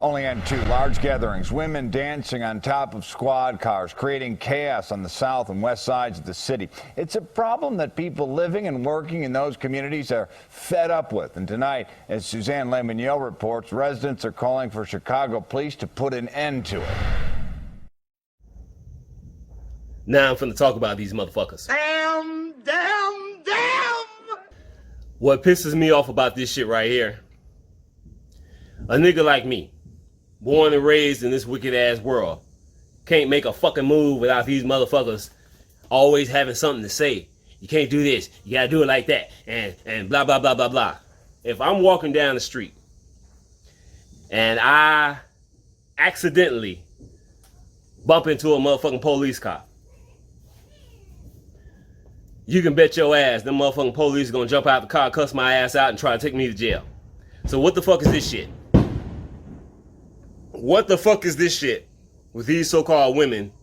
Only had 2 large gatherings, women dancing on top of squad cars, creating chaos on the south and west sides of the city. It's a problem that people living and working in those communities are fed up with. And tonight, as Suzanne Lemonnier reports, residents are calling for Chicago police to put an end to it. Now I'm finna talk about these motherfuckers. Damn! What pisses me off about this shit right here, a nigga like me, born and raised in this wicked ass world, can't make a fucking move without these motherfuckers always having something to say. You can't do this, you gotta do it like that, and blah blah blah blah blah. If I'm walking down the street and I accidentally bump into a motherfucking police car, you can bet your ass them motherfucking police are gonna jump out the car, cuss my ass out, and try to take me to jail. So what the fuck is this shit? What the fuck is this shit with these so-called women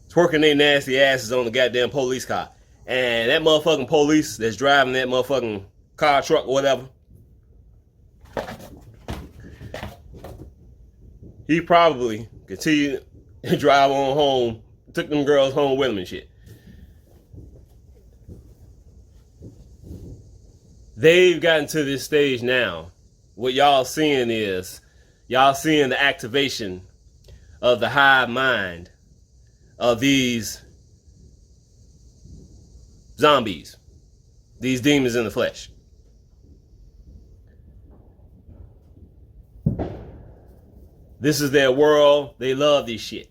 twerking their nasty asses on the goddamn police car? And that motherfucking police that's driving that motherfucking car, truck, or whatever, he probably continued to drive on home, took them girls home with him and shit. They've gotten to this stage now. What y'all seeing is, y'all seeing the activation of the hive mind of these zombies, these demons in the flesh. This is their world. They love this shit.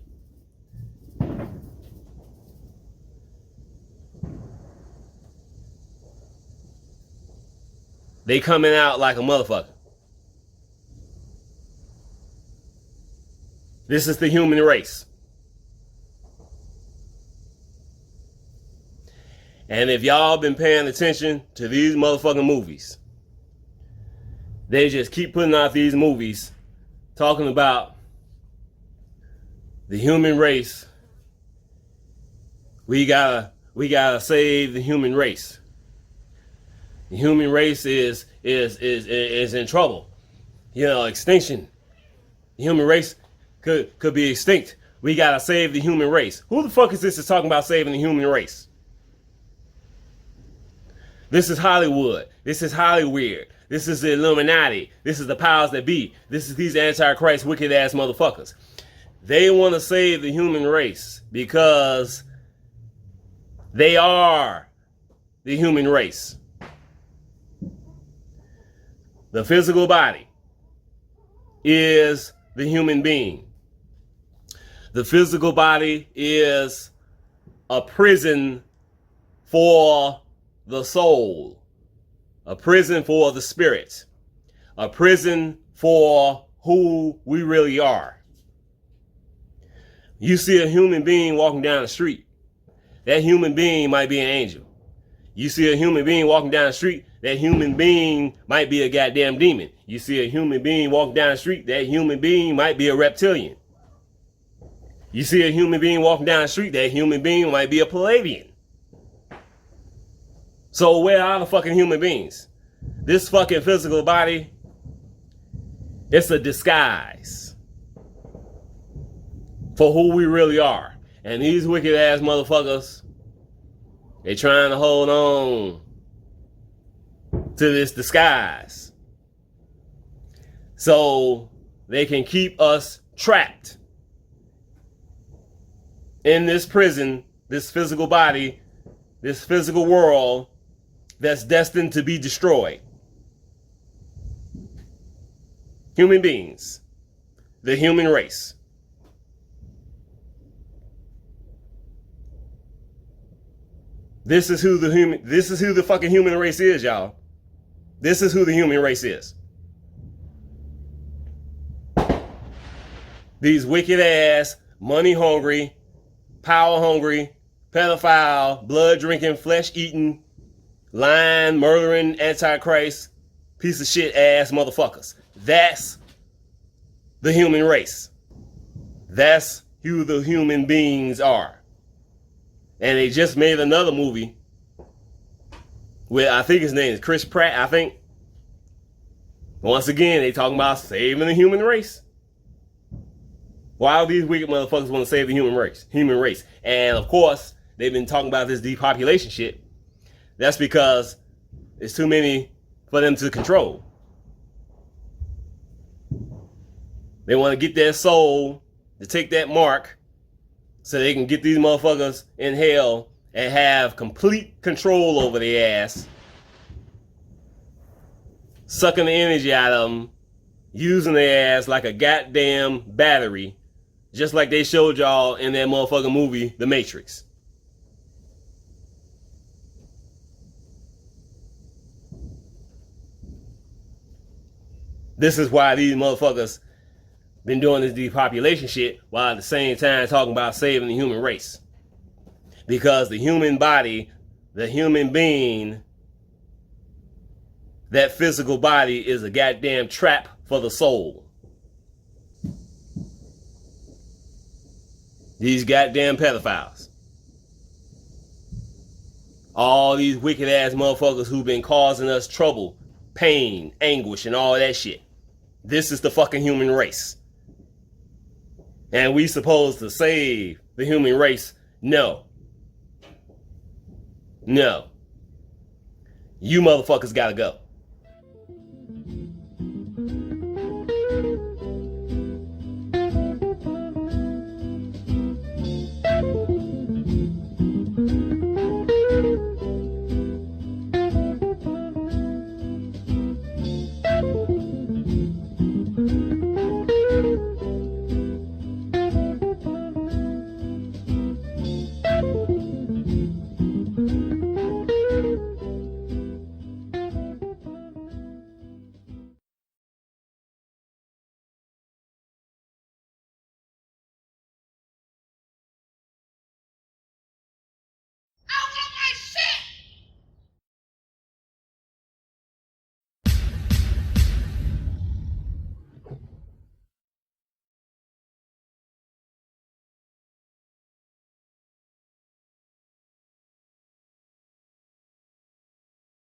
They coming out like a motherfucker. This is the human race. And if y'all been paying attention to these motherfucking movies, they just keep putting out these movies talking about the human race. We gotta save the human race. The human race is in trouble. You know, extinction. The human race could be extinct. We gotta save the human race. Who the fuck is this that's talking about saving the human race? This is Hollywood. This is Hollyweird. This is the Illuminati. This is the powers that be. This is these Antichrist wicked ass motherfuckers. They want to save the human race because they are the human race. The physical body is the human being. The physical body is a prison for the soul, a prison for the spirit, a prison for who we really are. You see a human being walking down the street, that human being might be an angel. You see a human being walking down the street, that human being might be a goddamn demon. You see a human being walking down the street, that human being might be a reptilian. You see a human being walking down the street, that human being might be a Palladian. So where are the fucking human beings? This fucking physical body, it's a disguise for who we really are. And these wicked ass motherfuckers, they trying to hold on to this disguise so they can keep us trapped in this prison, this physical body, this physical world that's destined to be destroyed. Human beings, the human race. This is who the fucking human race is, y'all. This is who the human race is. These wicked ass, money hungry, power hungry, pedophile, blood drinking, flesh eating, lying, murdering, antichrist, piece of shit ass motherfuckers. That's the human race. That's who the human beings are. And they just made another movie with, I think his name is Chris Pratt, I think. Once again, they talking about saving the human race. Why do these wicked motherfuckers want to save the human race? And of course, they've been talking about this depopulation shit. That's because it's too many for them to control. They want to get their soul to take that mark so they can get these motherfuckers in hell and have complete control over their ass, sucking the energy out of them, using their ass like a goddamn battery, just like they showed y'all in that motherfucking movie, The Matrix. This is why these motherfuckers been doing this depopulation shit while at the same time talking about saving the human race. Because the human body, the human being, that physical body is a goddamn trap for the soul. These goddamn pedophiles. All these wicked ass motherfuckers who've been causing us trouble, pain, anguish, and all that shit. This is the fucking human race. And we supposed to save the human race? No. No. You motherfuckers gotta go.